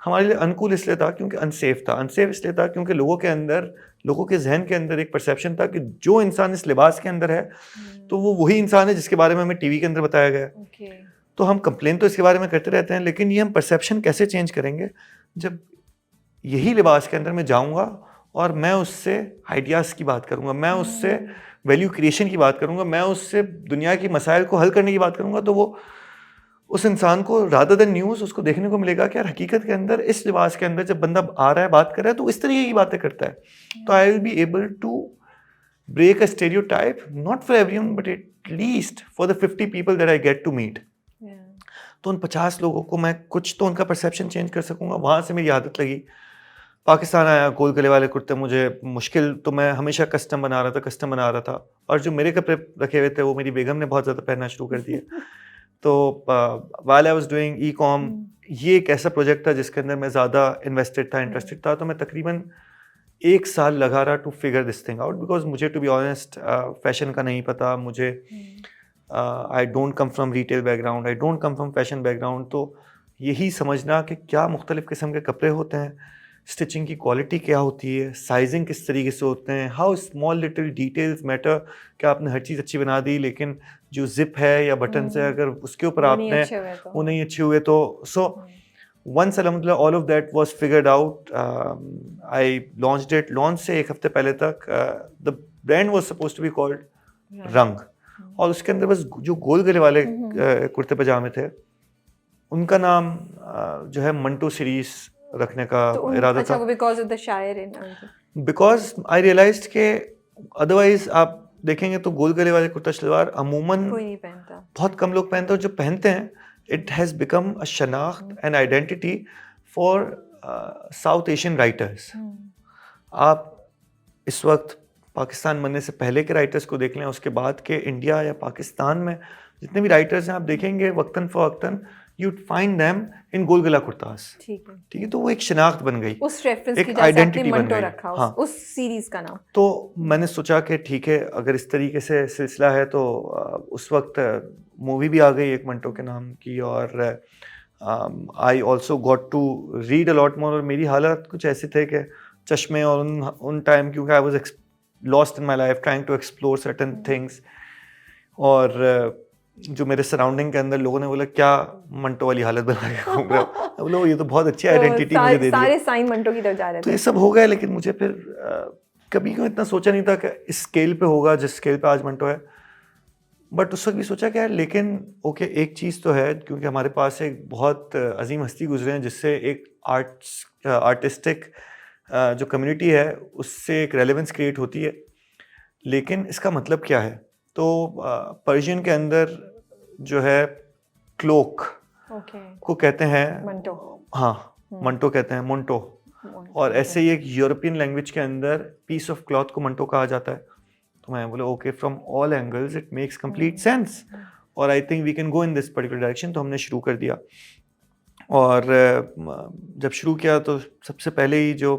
हमारे लिए अनुकूल इसलिए था क्योंकि अनसेफ था। अनसेफ इसलिए था क्योंकि लोगों के अंदर लोगों के जहन के अंदर एक परसेप्शन था कि जो इंसान इस लिबास के अंदर है तो वो वही इंसान है जिसके बारे में हमें टीवी के अंदर बताया गया है। तो हम कंप्लेन तो इसके बारे में करते रहते हैं, लेकिन ये हम परसेप्शन कैसे चेंज करेंगे जब यही लिबास के अंदर मैं जाऊंगा और मैं उससे आइडियाज़ की बात करूंगा, मैं उससे वैल्यू क्रिएशन की बात करूंगा, मैं उससे दुनिया की मसाइल को हल करने की बात करूंगा, तो वो उस इंसान को रादर देन न्यूज़ उसको देखने को मिलेगा कि यार हकीकत के अंदर इस लिबास के अंदर जब बंदा आ रहा है बात कर रहा है तो इस तरीके की बातें करता है। तो I will be able to break a stereotype, not for everyone, but at least for the 50 people that I get to meet. तो उन 50 लोगों को मैं कुछ तो उनका परसेप्शन चेंज कर सकूंगा। वहाँ से मेरी आदत लगी। पाकिस्तान आया, गोल गले वाले कुर्ते मुझे मुश्किल, तो मैं हमेशा कस्टम बना रहा था और जो मेरे कपड़े रखे हुए थे वो मेरी बेगम ने बहुत ज़्यादा पहनना शुरू कर दिए। तो while I was doing e-com, ये एक ऐसा प्रोजेक्ट था जिसके अंदर मैं ज़्यादा इंटरेस्टेड था, तो मैं तकरीबन 1 साल लगा रहा to figure this thing out, because मुझे टू बी ऑनेस्ट फैशन का नहीं पता, मुझे I don't come from retail background, I don't come from fashion background. तो यही समझना कि क्या मुख्तलिफ़ किस्म के कपड़े होते हैं, स्टिचिंग की क्वालिटी क्या होती है, साइजिंग किस तरीके से होते हैं, how small little details matter. क्या आपने हर चीज़ अच्छी बना दी लेकिन जो जिप है या बटन है अगर उसके ऊपर आपने वो नहीं अच्छे हुए तो सो once alhamdulillah all of that was figured out, I launched it. Launch से 1 हफ्ते पहले तक the brand was supposed to be called रंग, और उसके अंदर बस जो गोल गले वाले कुर्ते पजामे थे उनका नाम जो है मंटो सीरीज रखने का इरादा था। because of the शायर in because I realized कि otherwise आप देखेंगे तो गोल गले वाले कुर्ता शलवार अमूमन कोई नहीं पहनता, बहुत कम लोग पहनते हैं, और जो पहनते हैं it has become a शनाख्त and identity for South Asian writers. आप इस वक्त पाकिस्तान बनने से पहले के राइटर्स को देख लें, उसके बाद के इंडिया या पाकिस्तान में जितने भी राइटर्स हैं आप देखेंगे वक्तन फ़वक्तन you'd find them in गोल गला कुर्तास। ठीक है, तो वो एक शनाख्त बन गई, उस रेफरेंस एक की आइडेंटिटी बन गई। रखा हाँ, उस सीरीज का नाम। तो मैंने सोचा कि ठीक है अगर इस तरीके से सिलसिला है तो उस वक्त मूवी भी आ गई एक मंटो के नाम की, और I also got to read a lot more, और मेरी हालत कुछ ऐसे थे कि चश्मे, और उन टाइम क्योंकि I was lost in my life trying to explore certain things, और जो मेरे सराउंडिंग के अंदर लोगों ने बोला क्या मंटो वाली हालत बना के घूम रहे हो, बोलो ये तो बहुत अच्छी आइडेंटिटी मुझे दे दी, सारे साइन मंटो की तरफ जा रहे थे। तो ये सब हो गया, लेकिन मुझे फिर कभी क्यों इतना सोचा नहीं था कि इस स्केल पे होगा जिस स्केल पे आज मंटो है। बट उस वक्त भी सोचा क्या है, लेकिन ओके एक चीज़ तो है, क्योंकि हमारे पास एक बहुत अजीम हस्ती गुजरे हैं जिससे एक आर्टिस्टिक जो कम्युनिटी है उससे एक रेलेवेंस क्रिएट होती है। लेकिन इसका मतलब क्या है, तो पर्शियन के अंदर जो है क्लोक को कहते हैं मंटो, हाँ मंटो कहते हैं, मोंटो, और ऐसे ही एक यूरोपियन लैंग्वेज के अंदर पीस ऑफ क्लॉथ को मंटो कहा जाता है। तो मैं बोला okay from all angles it makes complete sense, और I think we can go in this particular direction. तो हमने शुरू कर दिया, और जब शुरू किया तो सबसे पहले ही जो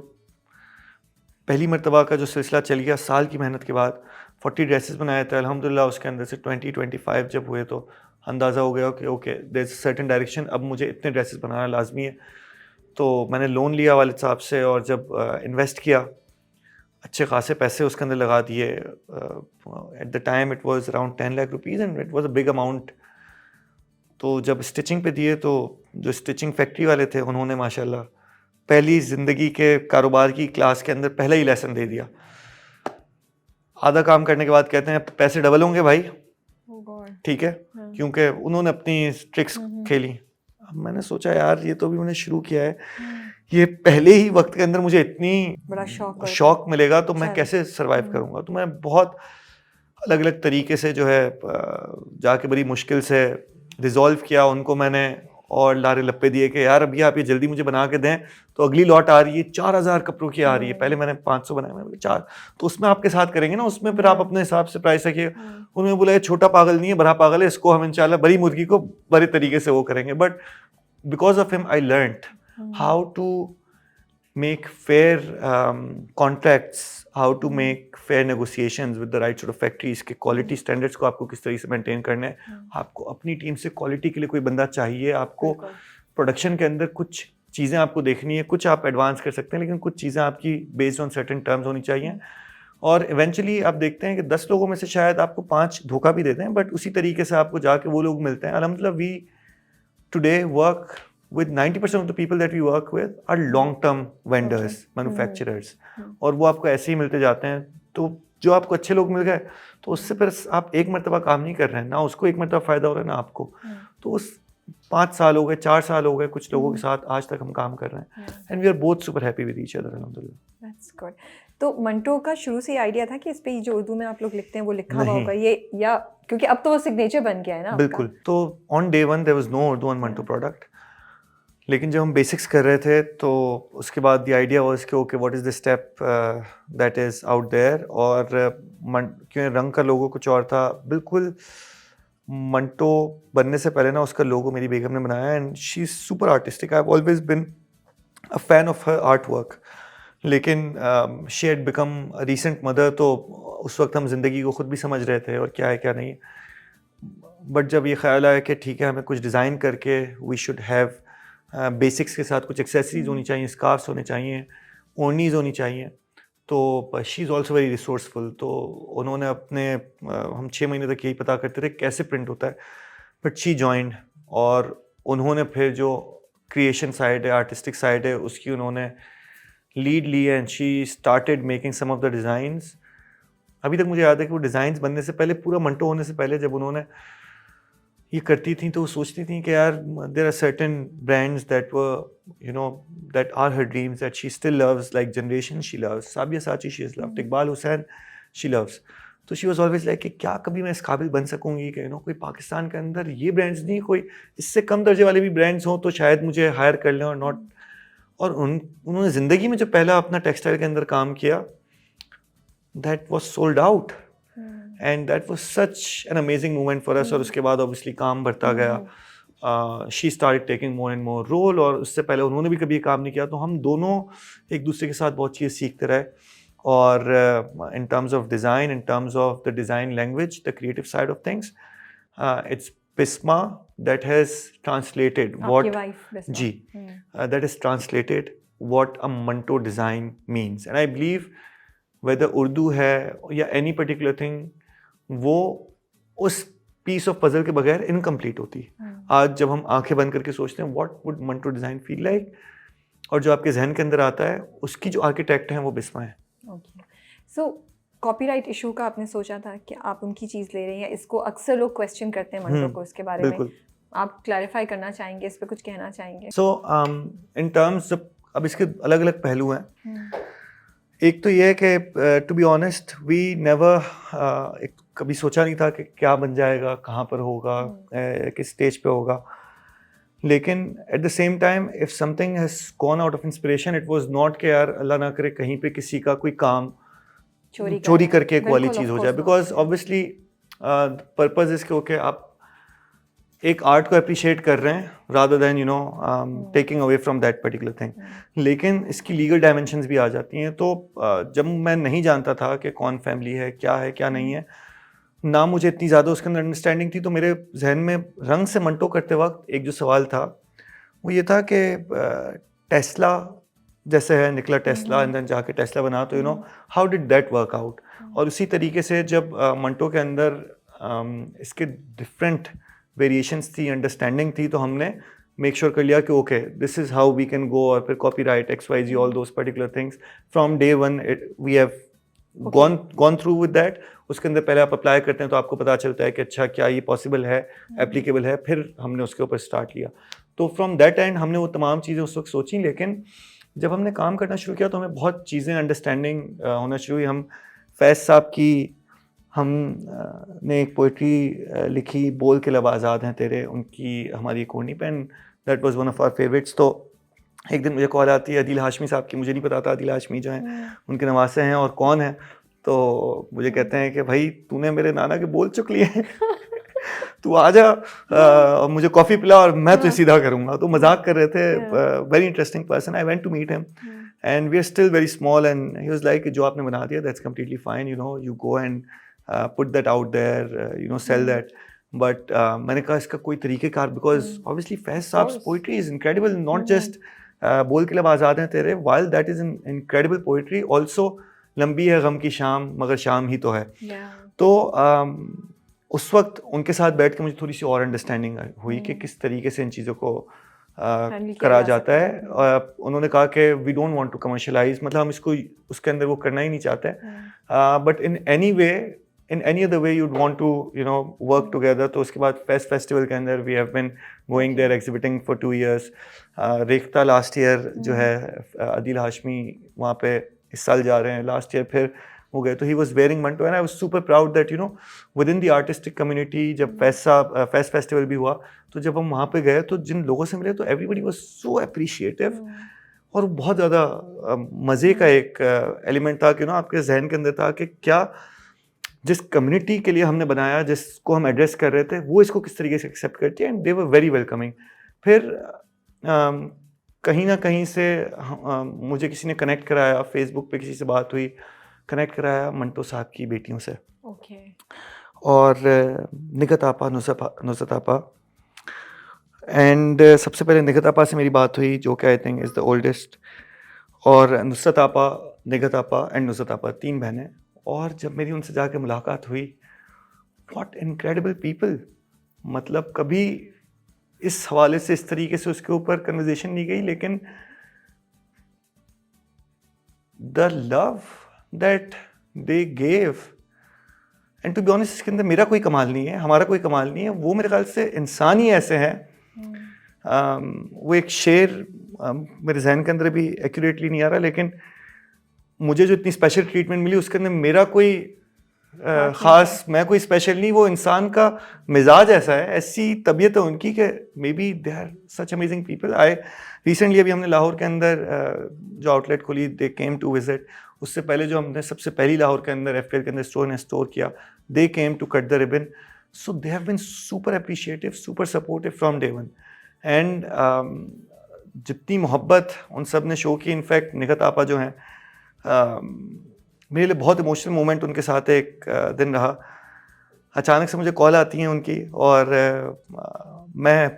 पहली मरतबा का जो सिलसिला चल गया, साल की मेहनत के बाद 40 ड्रेसेस बनाए थे अल्हम्दुलिल्लाह। उसके अंदर से 20-25 जब हुए तो अंदाज़ा हो गया कि okay there is certain direction, अब मुझे इतने ड्रेसेस बनाना लाजमी है। तो मैंने लोन लिया वालिद साहब से, और जब इन्वेस्ट किया अच्छे खासे पैसे उसके अंदर लगा दिए। At the time it was around 10 lakh rupees and it was a big amount. तो जब स्टिचिंग पे दिए तो जो स्टिचिंग फैक्ट्री वाले थे उन्होंने माशाल्लाह पहली ज़िंदगी के कारोबार की क्लास के अंदर पहला ही लेसन दे दिया। आधा काम करने के बाद कहते हैं पैसे डबल होंगे भाई, ठीक है, क्योंकि उन्होंने अपनी ट्रिक्स खेली। अब मैंने सोचा यार ये तो अभी मैंने शुरू किया है, ये पहले ही वक्त के अंदर मुझे इतनी बड़ा शौक मिलेगा तो मैं कैसे सरवाइव करूंगा। तो मैं बहुत अलग अलग तरीके से जो है जाके बड़ी मुश्किल से रिजॉल्व किया उनको मैंने, और लारे लप्पे दिए कि यार अभी आप ये जल्दी मुझे बना के दें, तो अगली लॉट आ रही है 4000 कपड़ों की आ रही है, पहले मैंने 500 बनाए, मैंने 4, तो उसमें आपके साथ करेंगे ना, उसमें फिर आप अपने हिसाब से प्राइस रखिए। उन्होंने बोला ये छोटा पागल नहीं है, बड़ा पागल है, इसको हम इंशाल्लाह बड़ी मुर्गी को बड़े तरीके से वो करेंगे। But because of him I learned how to make fair contracts, how to make fair negotiations with the right sort of factories के quality standards को आपको किस तरीके से maintain करना है। आपको अपनी टीम से quality के लिए कोई बंदा चाहिए, आपको प्रोडक्शन के अंदर कुछ चीज़ें आपको देखनी है, कुछ आप एडवांस कर सकते हैं, लेकिन कुछ चीज़ें आपकी बेस्ड ऑन सर्टेन टर्म्स होनी चाहिए। और इवेंचुअली आप देखते हैं कि 10 लोगों में से शायद आपको 5 धोखा भी देते हैं, बट उसी तरीके से आपको जाके वो लोग मिलते हैं। अल्हम्दुलिल्लाह we today work with 90% of the people that we work with are long-term vendors, manufacturers, और वो आपको ऐसे ही मिलते जाते हैं। तो जो आपको अच्छे लोग मिल गए तो उससे फिर आप एक मरतबा काम नहीं कर रहे हैं, ना उसको एक मरतबा फ़ायदा हो रहा है ना आपको। तो उस 5 साल हो गए, 4 साल हो गए कुछ लोगों के साथ आज तक हम काम कर रहे हैं, and we are both super happy with each other अल्हम्दुलिल्लाह। That's good. तो मंटो का शुरू से आइडिया था कि इस पे जो उर्दू में आप लोग लिखते हैं वो लिखा हुआ नहीं। होगा ये, या क्योंकि अब तो वो सिग्नेचर बन गया है ना आपका? बिल्कुल। तो on day one there was no Urdu on Manto product, लेकिन जब हम बेसिक्स कर रहे थे तो उसके बाद द आइडिया वाज कि okay what is the step that is out there, और क्यों रंग का लोगो कुछ और था। बिल्कुल मंटो बनने से पहले ना उसका लोगो मेरी बेगम ने बनाया, and she is super artistic. I have always been a fan of her art work, लेकिन she had become a recent mother, तो उस वक्त हम ज़िंदगी को खुद भी समझ रहे थे और क्या है क्या नहीं। बट जब ये ख्याल आया कि ठीक है हमें कुछ डिज़ाइन करके वी शुड हैव बेसिक्स के साथ कुछ एक्सेसरीज होनी चाहिए, स्कार्फ्स होने चाहिए, ओढ़नीज़ होनी चाहिए, तो she is also very resourceful. तो उन्होंने अपने हम 6 महीने तक यही पता करते थे कैसे प्रिंट होता है, बट शी जॉइंड, और उन्होंने फिर जो क्रिएशन साइड है, आर्टिस्टिक साइड है, उसकी उन्होंने लीड ली है, and she started making some of the designs. अभी तक मुझे याद है कि वो डिज़ाइंस बनने से पहले, पूरा मंटो होने से पहले, जब उन्होंने ये करती थी तो वो सोचती थी कि यार there are certain brands that were you know that are her dreams that she still loves, like generation she loves, Sabyasachi she is loved, Iqbal Hussain she loves. तो शी वाज ऑलवेज लाइक कि क्या कभी मैं इस काबिल बन सकूंगी कि कोई पाकिस्तान के अंदर ये ब्रांड्स नहीं, कोई इससे कम दर्जे वाले भी ब्रांड्स हों तो शायद मुझे हायर कर लें और नॉट। और उन्होंने ज़िंदगी में जो पहला अपना टेक्सटाइल के अंदर काम किया, that was sold out, and that was such an amazing moment for us. और उसके बाद ऑब्वियसली काम बढ़ता गया, she started taking more and more role, और उससे पहले उन्होंने भी कभी ये काम नहीं किया, तो हम दोनों एक दूसरे के साथ बहुत चीज़ सीखते रहे। और in terms of design, in terms of the design language, the creative side of things, it's Bisma that has translated what that has translated what a Manto design means, and I believe whether Urdu है या any particular thing, वो उस piece of puzzle के बगैर incomplete होती है। आज जब हम आंखें बंद करके सोचते हैं what would Manto design feel like, और जो आपके जहन के अंदर आता है उसकी जो आर्किटेक्ट हैं वो बिस्मा है। So कॉपीराइट इशू का आपने सोचा था कि आप उनकी चीज़ ले रहे हैं, या इसको अक्सर लोग क्वेश्चन करते हैं मंटो को, इसके बारे में आप क्लैरिफाई करना चाहेंगे, इस पे कुछ कहना चाहेंगे? सो इन टर्म्स, अब इसके अलग अलग पहलू हैं। एक तो ये है कि to be honest we never कभी सोचा नहीं था कि क्या बन जाएगा, कहाँ पर होगा, किस स्टेज पे होगा, लेकिन eight the same time if something has gone out of inspiration, it was not कि यार अल्लाह ना करे कहीं पे किसी का कोई काम चोरी करके एक वाली चीज़ हो जाए, बिकॉज ऑब्वियसली पर्पज इसके ओके आप एक आर्ट को अप्रिशिएट कर रहे हैं rather than taking away from that particular thing, लेकिन इसकी लीगल डायमेंशंस भी आ जाती हैं। तो जब मैं नहीं जानता था कि कौन फैमिली है क्या नहीं है, ना मुझे इतनी ज़्यादा उसके अंदर अंडरस्टैंडिंग थी, तो मेरे जहन में रंग से मंटो करते वक्त एक जो सवाल था वो ये था कि टेस्ला जैसे है, निकला टेस्ला एंड देन जाके टेस्ला बना, तो how did that work out. और उसी तरीके से जब मंटो के अंदर इसके डिफरेंट वेरिएशंस थी, अंडरस्टैंडिंग थी, तो हमने मेक श्योर कर लिया कि okay this is how we can go, और फिर copyright XYZ all those particular things from day one we have gone through with that. उसके अंदर पहले आप अप्लाई करते हैं तो आपको पता चलता है कि अच्छा क्या ये पॉसिबल है, एप्लीकेबल है, फिर हमने उसके ऊपर स्टार्ट लिया। तो फ्रॉम दैट एंड हमने वो तमाम चीज़ें उस वक्त सोची, लेकिन जब हमने काम करना शुरू किया तो हमें बहुत चीज़ें अंडरस्टैंडिंग होना शुरू हुई। हम फैज़ साहब की ने एक पोइट्री लिखी, बोल के लब आज़ाद हैं तेरे, उनकी हमारी कोनी पेन, that was one of our favourites. तो एक दिन मुझे कॉल आती है अदील हाशमी साहब की, मुझे नहीं पता था अदील हाशमी जो हैं उनके नवासे हैं और कौन है, तो मुझे कहते हैं कि भाई तूने मेरे नाना के बोल चुक लिए हैं तू आ जा और मुझे कॉफ़ी पिला और मैं तो सीधा करूँगा। तो मजाक कर रहे थे, very interesting person. I went to meet him and we are still very small and he was like जो आपने बना दिया that's completely fine, you go and put that out there, sell that. But मैंने कहा इसका कोई तरीक़ेकार, because obviously Faiz साहब्स poetry is incredible, not just बोल के लब आज़ाद हैं तेरे, while that is an incredible poetry, also लंबी है गम की शाम मगर शाम ही तो है। तो उस वक्त उनके साथ बैठ के मुझे थोड़ी सी और अंडरस्टैंडिंग हुई कि किस तरीके से इन चीज़ों को करा जाता है। उन्होंने कहा कि we don't want to commercialise, मतलब हम इसको उसके अंदर वो करना ही नहीं चाहते, but in any way, in any other way you'd want to work together. तो उसके बाद फेस्टिवल के अंदर we have been going there exhibiting for 2 years। Rekhta last year जो है अदील हाशमी वहाँ पे इस साल जा रहे हैं, लास्ट ईयर फिर हो गए। तो he was wearing Manto and I was super proud that with in the artistic community जब फेस्ट फेस्टिवल भी हुआ, तो जब हम वहाँ पे गए तो जिन लोगों से मिले तो एवरीबडी वाज सो अप्रिशिएटिव। और बहुत ज़्यादा मज़े का एक एलिमेंट था कि आपके जहन के अंदर था कि क्या जिस कम्युनिटी के लिए हमने बनाया, जिसको हम एड्रेस कर रहे थे, वो इसको किस तरीके से एक्सेप्ट करती है, and they were very welcoming. फिर कहीं ना कहीं से मुझे किसी ने कनेक्ट कराया, फेसबुक पे किसी से बात हुई, कनेक्ट कराया मंटो साहब की बेटियों से। और निगत आपा, नुसरत आपा, एंड सबसे पहले निगत आपा से मेरी बात हुई जो कि I think is the oldest, और नुसरत आपा, निगत आपा एंड नुसरत आपा, 3 बहनें। और जब मेरी उनसे जाके मुलाकात हुई, व्हाट इनक्रेडिबल पीपल, मतलब कभी इस हवाले से इस तरीके से उसके ऊपर कन्वर्सेशन नहीं गई, लेकिन the love that they gave, and to be honest इसके अंदर मेरा कोई कमाल नहीं है, हमारा कोई कमाल नहीं है, वो मेरे ख्याल से इंसान ही ऐसे हैं। वो एक शेर मेरे जहन के अंदर भी एक्यूरेटली नहीं आ रहा, लेकिन मुझे जो इतनी स्पेशल ट्रीटमेंट मिली उसके अंदर मेरा कोई ख़ास, मैं कोई स्पेशल नहीं, वो इंसान का मिजाज ऐसा है, ऐसी तबीयत है उनकी कि maybe they are such amazing people. Recently अभी हमने लाहौर के अंदर जो आउटलेट खोली, दे केम टू विजिट। उससे पहले जो हमने सबसे पहली लाहौर के अंदर FPL के अंदर स्टोर किया, they came to cut the ribbon. So they have been super appreciative, super supportive from day one, and जितनी मोहब्बत उन सब ने शो की। इनफैक्ट निगत आपा जो हैं, मेरे लिए बहुत इमोशनल मोमेंट उनके साथ एक दिन रहा। अचानक से मुझे कॉल आती है उनकी, और मैं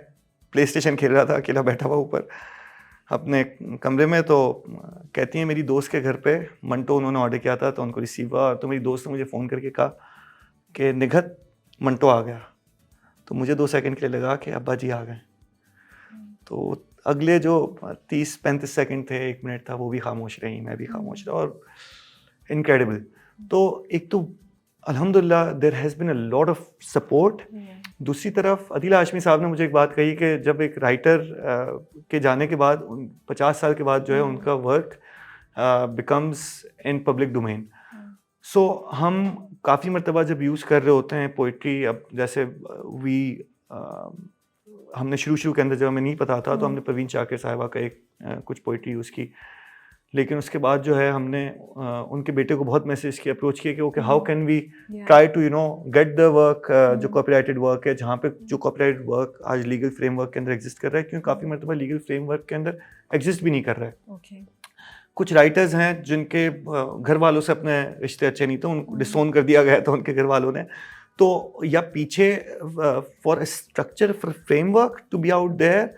प्ले स्टेशन खेल रहा था अकेला बैठा हुआ ऊपर अपने कमरे में, तो कहती हैं मेरी दोस्त के घर पे मंटो उन्होंने ऑर्डर किया था, तो उनको रिसीव हुआ, तो मेरी दोस्त ने मुझे फ़ोन करके कहा कि निगत मंटो आ गया। तो मुझे 2 सेकंड के लिए लगा कि अब्बा जी आ गए। तो अगले जो 30-35 सेकंड थे, 1 मिनट था, वो भी खामोश रही, मैं भी खामोश रहा, और इनक्रेडिबल। तो एक तो अल्हम्दुलिल्लाह there has been a lot of support. दूसरी तरफ अदील हाशमी साहब ने मुझे एक बात कही कि जब एक राइटर के जाने के बाद 50 साल के बाद जो है उनका work becomes in public domain. So हम काफ़ी मरतबा जब यूज़ कर रहे होते हैं पोइट्री, अब जैसे हमने शुरू के अंदर जब हमें नहीं पता था तो हमने परवीन शाकिर साहिबा का एक कुछ पोइट्री यूज़ की, लेकिन उसके बाद जो है हमने उनके बेटे को बहुत मैसेज किया, अप्रोच किया कि okay how can we try to get the work, जो कॉपीराइटेड वर्क है, जहाँ पे जो कॉपीराइटेड वर्क आज लीगल फ्रेमवर्क के अंदर एग्जिस्ट कर रहा है, क्योंकि काफ़ी मरतबा लीगल फ्रेमवर्क के अंदर एग्जिस्ट भी नहीं कर रहा है। कुछ राइटर्स हैं जिनके घर वालों से अपने रिश्ते अच्छे नहीं थे, उनको डिसोन कर दिया गया था उनके घर वालों ने, तो या पीछे for a structure, for framework to be out there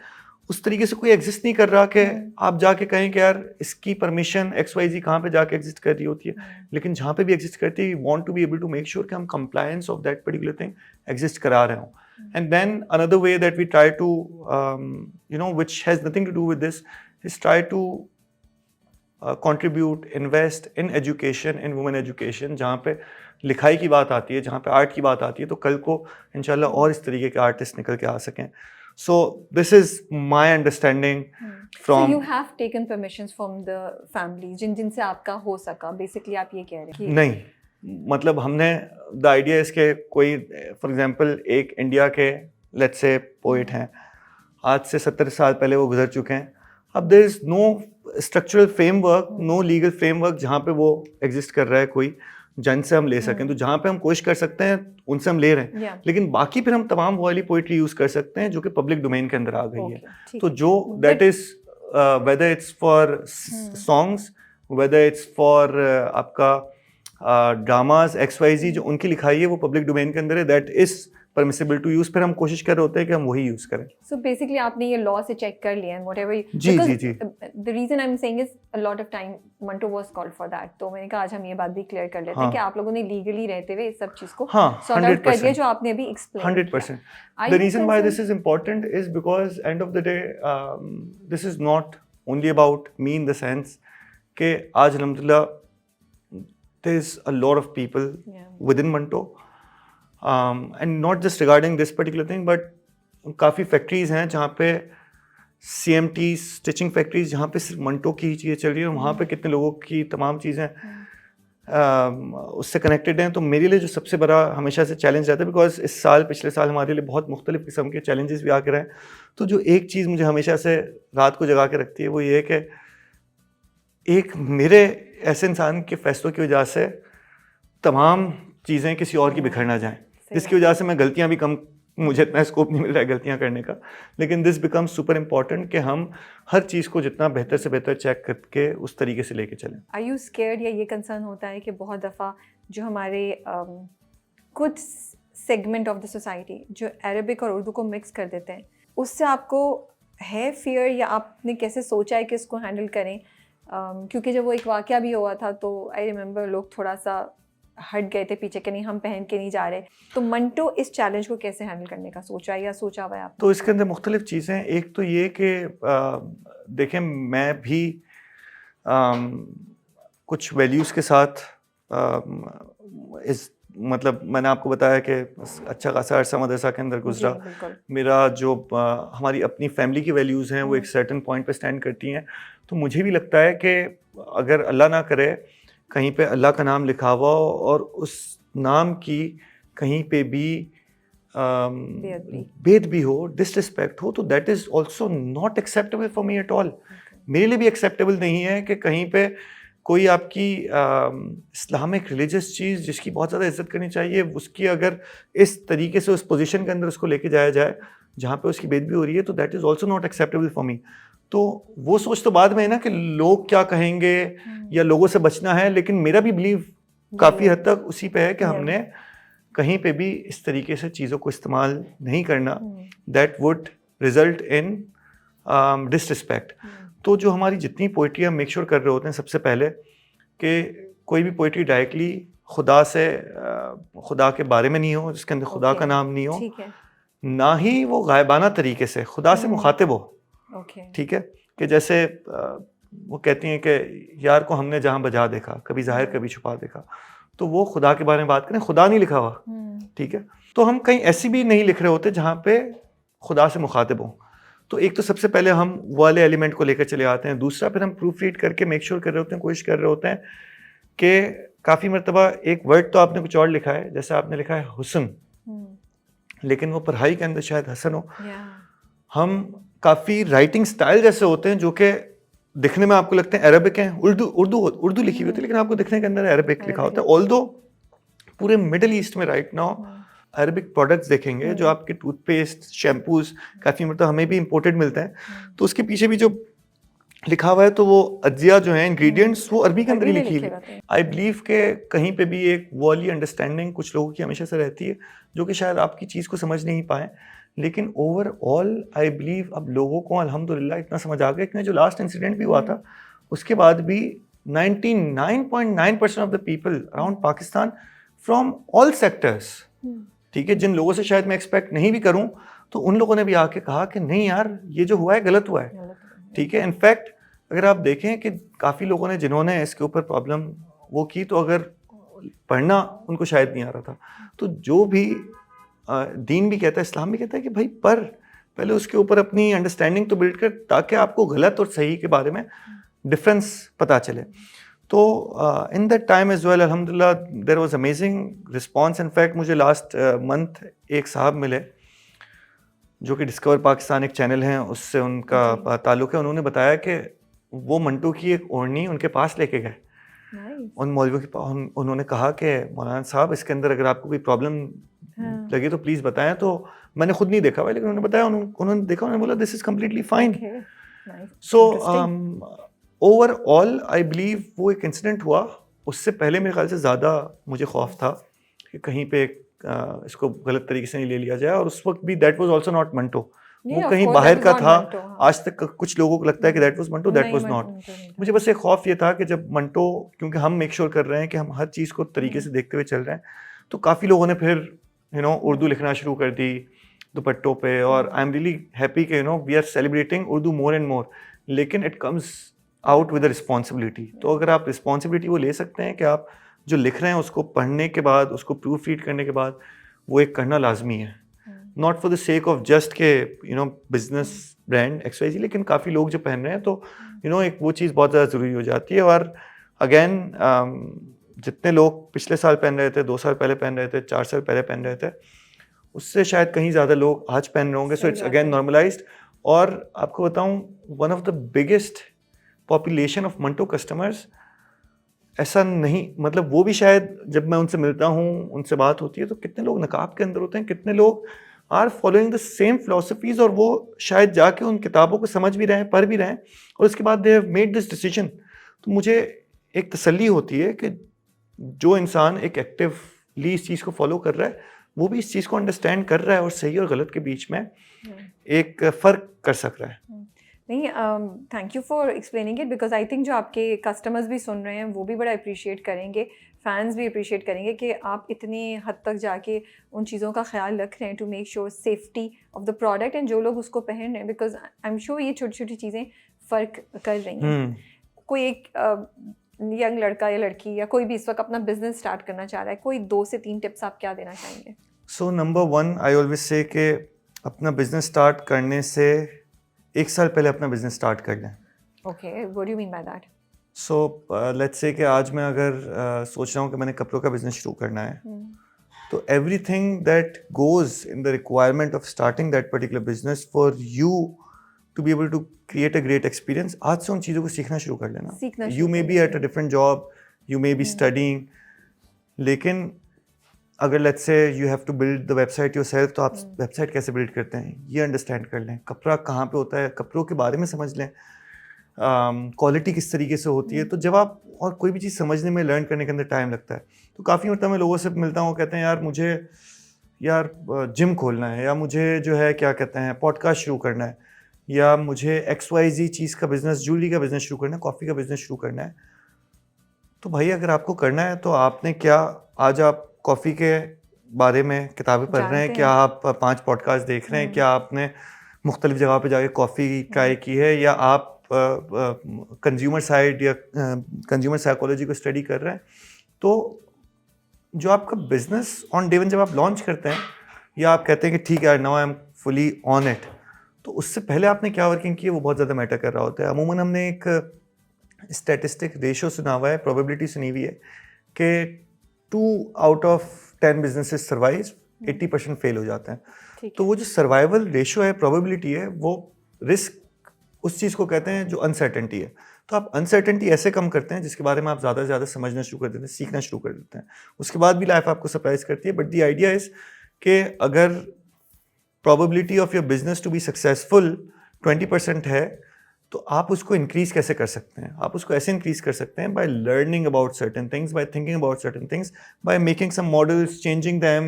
उस तरीके से कोई एग्जिस्ट नहीं कर रहा कि आप जाके कहें कि यार इसकी परमिशन XYZ कहाँ पे जाके एग्जिस्ट कर रही होती है, लेकिन जहाँ पे भी एग्जिस्ट करती है we want to be able to make sure कि हम compliance of that particular thing exist करा रहे हों। And then another way that we try to which has nothing to do with this is try to contribute, invest in education, in women education. जहाँ पे लिखाई की बात आती है, जहाँ पे आर्ट की बात आती है, तो कल को इंशाल्लाह और इस तरीके के आर्टिस्ट निकल के आ सकें। So this is my understanding from. So you have taken permissions from the family जिनसे आपका हो सका, basically आप ये कह रहे हैं? नहीं, मतलब हमने the idea is कि कोई for example एक इंडिया के let's say poet हैं, आज से 70 साल पहले वो गुजर चुके हैं, अब there is no structural framework, no legal framework जहाँ पे वो exist कर रहा है कोई जन से हम ले सकें। तो जहाँ पे हम कोशिश कर सकते हैं उनसे हम ले रहे हैं, लेकिन बाकी फिर हम तमाम वाली पोइट्री यूज कर सकते हैं जो कि पब्लिक डोमेन के अंदर आ गई है। तो जो that is whether it's for songs, whether it's for आपका ड्रामाज XYZ, जो उनकी लिखाई है वो पब्लिक डोमेन के अंदर है, that is permissible to use, फिर हम कोशिश कर रहे होते हैं कि हम वही यूज़ करें। सो बेसिकली आपने ये लॉ से चेक कर लिया, एंड व्हाटएवर जी, जी, जी। The reason I am saying is a lot of time Manto was called for that, तो मैंने कहा आज हम ये बात भी क्लियर कर लेते हैं हाँ। कि आप लोगों ने लीगली रहते हुए इस सब चीज़ को हाँ, सॉर्ट आउट कर दिया 100%। जो आपने अभी explain 100%. Are The you reason why this concerned? is important is because end of the day, this is not only about me in the sense कि आज alhamdulillah there is a lot of people Yeah. within Manto, and not just regarding this particular thing, but काफ़ी factories हैं जहाँ पे CMT stitching factories जहाँ पे सिर्फ मंटो की ही चीज़ें चल रही है, और वहाँ पे कितने लोगों की तमाम चीज़ें उससे कनेक्टेड हैं। तो मेरे लिए जो सबसे बड़ा हमेशा से चैलेंज रहता है, बिकॉज इस साल पिछले साल हमारे लिए बहुत मुख्तलिफ किस्म के चैलेंजेस भी आके रहे हैं, तो जो एक चीज़ मुझे हमेशा से रात को जगा के रखती है वो ये है कि एक मेरे ऐसे इंसान के फैसलों की वजह से तमाम चीज़ें किसी और की बिखर ना जाएं, जिसकी वजह से मैं गलतियां भी कम, मुझे इतना स्कोप नहीं मिल रहा है गलतियां करने का, लेकिन दिस बिकम सुपर इम्पॉर्टेंट कि हम हर चीज़ को जितना बेहतर से बेहतर चेक करके उस तरीके से लेके चलें। आर यू स्केयर्ड, या ये कंसर्न होता है कि बहुत दफ़ा जो हमारे कुछ सेगमेंट ऑफ द सोसाइटी जो अरबिक और उर्दू को मिक्स कर देते हैं, उससे आपको है फियर, या आपने कैसे सोचा है कि इसको हैंडल करें? क्योंकि जब वो एक वाक़या भी हुआ था तो आई रिमेंबर लोग थोड़ा सा हट गए थे पीछे कि नहीं हम पहन के नहीं जा रहे, तो मंटो इस चैलेंज को कैसे हैंडल करने का सोचा या सोचा हुआ है आपने? तो इसके अंदर मुख्तलिफ चीज़ें, एक तो ये कि देखें मैं भी कुछ वैल्यूज़ के साथ इस मतलब मैंने आपको बताया कि अच्छा खासा अरसा मदरसा के अंदर गुजरा। बिल्कुल। मेरा जो हमारी अपनी फैमिली की वैल्यूज़ हैं वो एक सर्टेन पॉइंट पे स्टैंड करती हैं, तो मुझे भी लगता है कि अगर अल्लाह ना करे कहीं पे अल्लाह का नाम लिखा हुआ हो और उस नाम की कहीं पे भी भेद भी हो, डिसरिस्पेक्ट हो, तो that is also not acceptable for me at all. मेरे लिए भी एक्सेप्टेबल नहीं है कि कहीं पे कोई आपकी इस्लामिक रिलीजियस चीज़ जिसकी बहुत ज़्यादा इज्जत करनी चाहिए, उसकी अगर इस तरीके से उस पोजीशन के अंदर उसको लेके जाया जाए जहाँ पे उसकी बेइज्जती हो रही है, तो that is also not acceptable for me. तो वो सोच तो बाद में है ना कि लोग क्या कहेंगे या लोगों से बचना है, लेकिन मेरा भी बिलीव काफ़ी हद तक उसी पे है कि हमने कहीं पे भी इस तरीके से चीज़ों को इस्तेमाल नहीं करना, that would result in disrespect. तो जो हमारी जितनी पोइट्री हम मेक श्योर कर रहे होते हैं सबसे पहले कि कोई भी पोइट्री डायरेक्टली खुदा से खुदा के बारे में नहीं हो, जिसके अंदर खुदा का नाम नहीं हो, ना ही वो गायबाना तरीके से खुदा से मुखातिब हो। ठीक है, कि जैसे वो कहती हैं कि यार को हमने जहाँ बजा देखा, कभी जाहिर कभी छुपा देखा, तो वो खुदा के बारे में बात करें, खुदा नहीं लिखा हुआ। ठीक है, तो हम कहीं ऐसी भी नहीं लिख रहे होते जहाँ पे खुदा से मुखातिब हो। तो एक तो सबसे पहले हम वाले एलिमेंट को लेकर चले आते हैं। दूसरा फिर हम प्रूफ रीड करके मेक श्योर कर रहे होते हैं, कोशिश कर रहे होते हैं कि काफ़ी मरतबा एक वर्ड तो आपने कुछ और लिखा है, जैसे आपने लिखा है हुस्न, लेकिन वो पढ़ाई के अंदर शायद हसन हो। हम काफ़ी राइटिंग स्टाइल जैसे होते हैं जो कि दिखने में आपको लगते हैं अरबिक हैं, उर्दू लिखी हुई होती है, लेकिन आपको दिखने के अंदर अरबिक लिखा होता है। ऑल्दो पूरे मिडल ईस्ट में राइट नाउ अरबिक प्रोडक्ट्स देखेंगे, जो आपके टूथपेस्ट, शैम्पूज काफ़ी मतलब हमें भी इंपोर्टेड मिलते हैं, तो उसके पीछे भी जो लिखा हुआ है तो वो अज्जिया जो है इंग्रेडिएंट्स वो अरबी के अंदर ही लिखी हुई है। आई बिलीव के कहीं पे भी एक वो वाली अंडरस्टैंडिंग कुछ लोगों की हमेशा से रहती है जो कि शायद आपकी चीज़ को समझ नहीं पाए, लेकिन ओवरऑल आई बिलीव अब लोगों को अल्हम्दुलिल्लाह इतना समझ आ गया कि जो लास्ट इंसिडेंट भी हुआ था उसके बाद भी 99.9% of the people around Pakistan from all sectors, ठीक है, जिन लोगों से शायद मैं एक्सपेक्ट नहीं भी करूं, तो उन लोगों ने भी आके कहा कि नहीं यार ये जो हुआ है गलत हुआ है। ठीक है, इनफैक्ट अगर आप देखें कि काफ़ी लोगों ने जिन्होंने इसके ऊपर प्रॉब्लम वो की, तो अगर पढ़ना उनको शायद नहीं आ रहा था, तो जो भी दीन भी कहता है, इस्लाम भी कहता है कि भाई पढ़, पहले उसके ऊपर अपनी अंडरस्टैंडिंग तो बिल्ड कर, ताकि आपको गलत और सही के बारे में डिफरेंस पता चले। तो in that time as well अल्हम्दुलिल्लाह there was amazing response. In fact मुझे लास्ट मंथ एक साहब मिले जो कि डिस्कवर पाकिस्तान एक चैनल है, उससे उनका ताल्लुक़ है। उन्होंने बताया कि वो मंटो की एक ओढ़नी उनके पास लेके गए, उन मौलवियों के पास। उन्होंने कहा कि मौलाना साहब इसके अंदर अगर आपको कोई प्रॉब्लम लगे तो प्लीज़ बताएं। तो मैंने खुद नहीं देखा हुआ, लेकिन उन्होंने बताया, उन्होंने देखा, उन्होंने बोला this is completely fine. So overall I believe वो एक इंसिडेंट हुआ, उससे पहले मेरे ख्याल से ज़्यादा मुझे खौफ था कि कहीं पे इसको गलत तरीके से नहीं ले लिया जाए। और उस वक्त भी that was also not Manto, Yeah, वो of कहीं course, बाहर that का was था। not Manto, हाँ। आज तक कुछ लोगों को लगता है कि दैट वाज मंटो, दैट नहीं, वाज Manto नॉट। नहीं था। मुझे बस एक खौफ ये था कि जब मंटो, क्योंकि हम मेक श्योर कर रहे हैं कि हम हर चीज़ को तरीके से देखते हुए चल रहे हैं, तो काफ़ी लोगों ने फिर उर्दू लिखना शुरू कर दी दुपट्टों पे। और आई एम रियली हैप्पी कि we are celebrating Urdu more and more, लेकिन it comes out with responsibility. तो अगर आप रिस्पॉन्सिबिलिटी वो ले सकते हैं कि आप जो लिख रहे हैं उसको पढ़ने के बाद, उसको प्रूफ रीड करने के बाद वो एक करना लाजमी है, not for the sake of just के बिजनेस ब्रांड XYZ, लेकिन काफ़ी लोग जो पहन रहे हैं तो एक वो चीज़ बहुत ज़्यादा ज़रूरी हो जाती है। और अगेन जितने लोग पिछले साल पहन रहे थे, 2 साल पहले पहन रहे थे, 4 साल पहले पहन रहे थे, उससे शायद कहीं ज़्यादा लोग आज पहन रहे होंगे। So it's again normalised. और आपको बताऊं, one of the biggest population of Manto customers, ऐसा नहीं, मतलब वो भी शायद जब मैं उनसे मिलता हूँ, उनसे बात होती है, तो कितने लोग नकाब के अंदर होते हैं, कितने लोग are following the same philosophies, और वो शायद जाके उन किताबों को समझ भी रहे हैं, पढ़ भी रहे हैं, और उसके बाद they have made this decision. तो मुझे एक तसल्ली होती है कि जो इंसान एक एक्टिवली इस चीज़ को फॉलो कर रहा है, वो भी इस चीज़ को अंडरस्टैंड कर रहा है और सही और गलत के बीच में एक फ़र्क कर सक रहा है। नहीं, thank you for explaining it, because I think जो आपके कस्टमर्स भी सुन रहे हैं वो भी बड़ा अप्रिशिएट करेंगे, फैंस भी अप्रिशिएट करेंगे कि आप इतनी हद तक जाके उन चीज़ों का ख्याल रख रहे हैं to make sure safety of the product and जो लोग उसको पहन रहे हैं, बिकॉज आई एम श्योर ये छोटी छोटी चीज़ें फ़र्क कर रही हैं। कोई एक यंग लड़का या लड़की या कोई भी इस वक्त अपना बिजनेस स्टार्ट करना चाह रहा है, कोई 2 से 3 टिप्स आप क्या देना चाहेंगे? So number 1, I always say कि अपना बिजनेस स्टार्ट करने से 1 साल पहले अपना बिजनेस स्टार्ट कर लें। Okay, what do you mean by that? So let's say कि आज मैं अगर सोच रहा हूँ कि मैंने कपड़ों का बिजनेस शुरू करना है, तो everything that goes in the requirement of starting that particular business for you to be able to create a great experience, आज से उन चीज़ों को सीखना शुरू कर लेना। You may be at a different job, you may be studying, लेकिन अगर let's say you have to build the website yourself, तो आप वेबसाइट कैसे बिल्ड करते हैं ये अंडरस्टैंड कर लें, कपड़ा कहाँ पे होता है, कपड़ों के बारे में समझ लें, क्वालिटी किस तरीके से होती है। तो जब आप, और कोई भी चीज़ समझने में, लर्न करने के अंदर टाइम लगता है, तो काफ़ी मतलब मैं लोगों से मिलता हूँ, कहते हैं यार मुझे जिम खोलना है, या मुझे जो है क्या कहते हैं पॉडकास्ट शुरू करना है, या मुझे XYZ चीज़ का बिज़नेस, ज्वेलरी का बिज़नेस शुरू करना है, कॉफ़ी का बिज़नेस शुरू करना है। तो भाई अगर आपको करना है तो आपने क्या, आज आप कॉफ़ी के बारे में किताबें पढ़ रहे हैं, क्या आप 5 पॉडकास्ट देख रहे हैं, क्या आपने मुख्तलिफ जगह पे जाके कॉफ़ी ट्राई की है, या आप कंज्यूमर साइड या कंज्यूमर साइकोलॉजी को स्टडी कर रहे हैं। तो जो आपका बिजनेस ऑन डे वन जब आप लॉन्च करते हैं, या आप कहते हैं कि ठीक है now I am fully on it, तो उससे पहले आपने क्या वर्किंग की है वो बहुत ज़्यादा मैटर कर रहा होता है। अमूमन हमने एक स्टैटिस्टिक रेशो सुना हुआ है, प्रोबेबिलिटी सुनी हुई है कि 2 out of 10 businesses survive, 80% fail हो जाते हैं। तो वो जो सर्वाइवल रेशो है, प्रोबेबिलिटी है, वो रिस्क उस चीज़ को कहते हैं जो अनसर्टेनिटी है। तो आप अनसर्टेनिटी ऐसे कम करते हैं जिसके बारे में आप ज़्यादा से ज़्यादा समझना शुरू कर देते हैं, सीखना शुरू कर देते हैं। उसके बाद भी लाइफ आपको सरप्राइज करती है, बट द आइडिया इज़ कि अगर probability of your business to be successful 20% है, तो आप उसको इंक्रीज कैसे कर सकते हैं? आप उसको ऐसे इंक्रीज कर सकते हैं by learning about certain things, by thinking about certain things, by making some models, changing them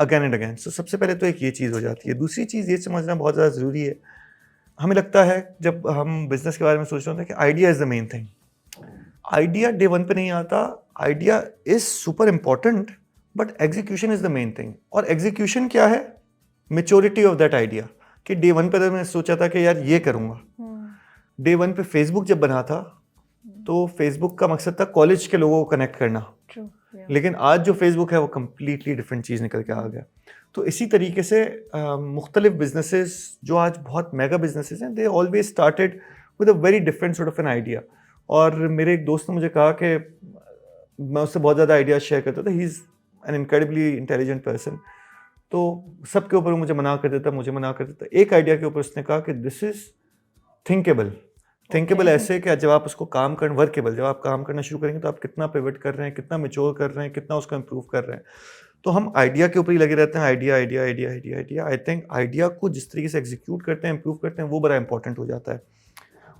again and again. So सबसे पहले तो एक ये चीज़ हो जाती है। दूसरी चीज़ ये समझना बहुत ज़्यादा ज़रूरी है। हमें लगता है जब हम बिजनेस के बारे में सोच रहे होते हैं कि idea is the main thing. Idea day 1 पे नहीं आता। Idea is super important, but execution is the main thing. और एग्जीक्यूशन क्या है? Maturity of that idea. कि डे 1 पे तो मैंने सोचा था कि यार ये करूँगा। डे 1 पे फेसबुक जब बना था, तो फेसबुक का मकसद था कॉलेज के लोगों को कनेक्ट करना। लेकिन आज जो फेसबुक है वो कम्प्लीटली डिफरेंट चीज़ निकल के आ गया। तो इसी तरीके से मुख्तलिफ बिजनेसेस जो आज बहुत मेगा बिजनेसेस हैं, they always started with a very different sort of an idea. और मेरे एक दोस्त ने मुझे कहा कि मैं उससे बहुत ज़्यादा आइडियाज शेयर करता था। He is an incredibly intelligent person. तो सबके ऊपर मुझे मना कर देता। एक आइडिया के ऊपर उसने कहा कि दिस इज़ थिंकेबल ऐसे कि जब आप उसको काम कर, वर्केबल, जब आप काम करना शुरू करेंगे तो आप कितना पिवट कर रहे हैं, कितना मैच्योर कर रहे हैं, कितना उसको इम्प्रूव कर रहे हैं। तो हम आइडिया के ऊपर ही लगे रहते हैं, आइडिया। आई थिंक आइडिया को जिस तरीके से एग्जीक्यूट करते हैं, इम्प्रूव करते हैं, वो बड़ा इंपॉर्टेंट हो जाता है।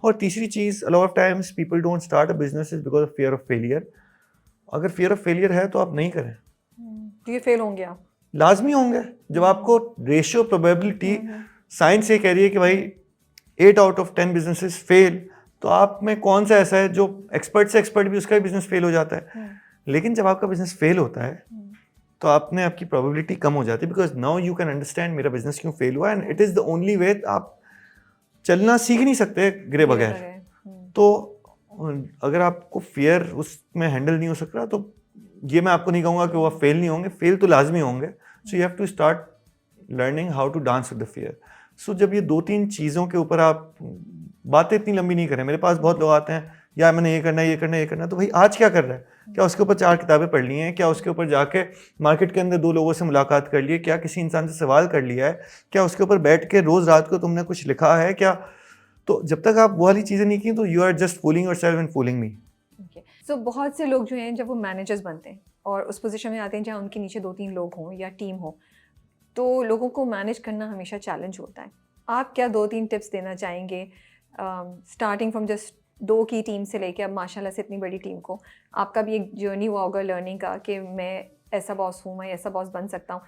और तीसरी चीज़, a lot of times people don't start a business is because of fear of failure. अगर फियर ऑफ फेलियर है तो आप नहीं करें। तो ये फेल होंगे आप? लाजमी होंगे। जब आपको रेशियो प्रोबेबिलिटी साइंस ये कह रही है कि भाई 8 आउट ऑफ 10 बिजनेसेस फेल, तो आप में कौन सा ऐसा है जो एक्सपर्ट से एक्सपर्ट भी उसका भी बिजनेस फेल हो जाता है। लेकिन जब आपका बिजनेस फेल होता है तो आपकी प्रोबेबिलिटी कम हो जाती है, because now you can understand मेरा बिजनेस क्यों फेल हुआ, and it is the only वे। आप चलना सीख नहीं सकते गिरे बगैर। तो अगर आपको फियर उसमें हैंडल नहीं हो सक रहा, तो ये मैं आपको नहीं कहूँगा कि वो आप फेल नहीं होंगे, फेल तो लाजमी होंगे। So you have to start learning how to dance with the fear. So जब ये 2-3 चीज़ों के ऊपर आप बातें इतनी लंबी नहीं करें। मेरे पास बहुत लोग आते हैं, यार मैंने ये करना है, ये करना है, ये करना है। तो भाई आज क्या कर रहा है? क्या उसके ऊपर 4 किताबें पढ़ ली हैं? क्या उसके ऊपर जाके मार्केट के अंदर 2 लोगों से मुलाकात कर ली है? क्या किसी इंसान से सवाल कर लिया है? क्या उसके ऊपर बैठ के रोज़ रात को तुमने कुछ लिखा है क्या? तो जब तक आप वो वाली चीज़ें नहीं की, तो you are just fooling yourself and fooling me. So बहुत से लोग जो हैं जब वो मैनेजर्स बनते हैं और उस पोजीशन में आते हैं जहाँ उनके नीचे 2-3 लोग हों या टीम हो, तो लोगों को मैनेज करना हमेशा चैलेंज होता है। आप क्या 2-3 टिप्स देना चाहेंगे, स्टार्टिंग फ्रॉम जस्ट 2 की टीम से लेके अब माशाल्लाह से इतनी बड़ी टीम को? आपका भी एक जर्नी हुआ होगा लर्निंग का कि मैं ऐसा बॉस हूँ, मैं ऐसा बॉस बन सकता हूँ।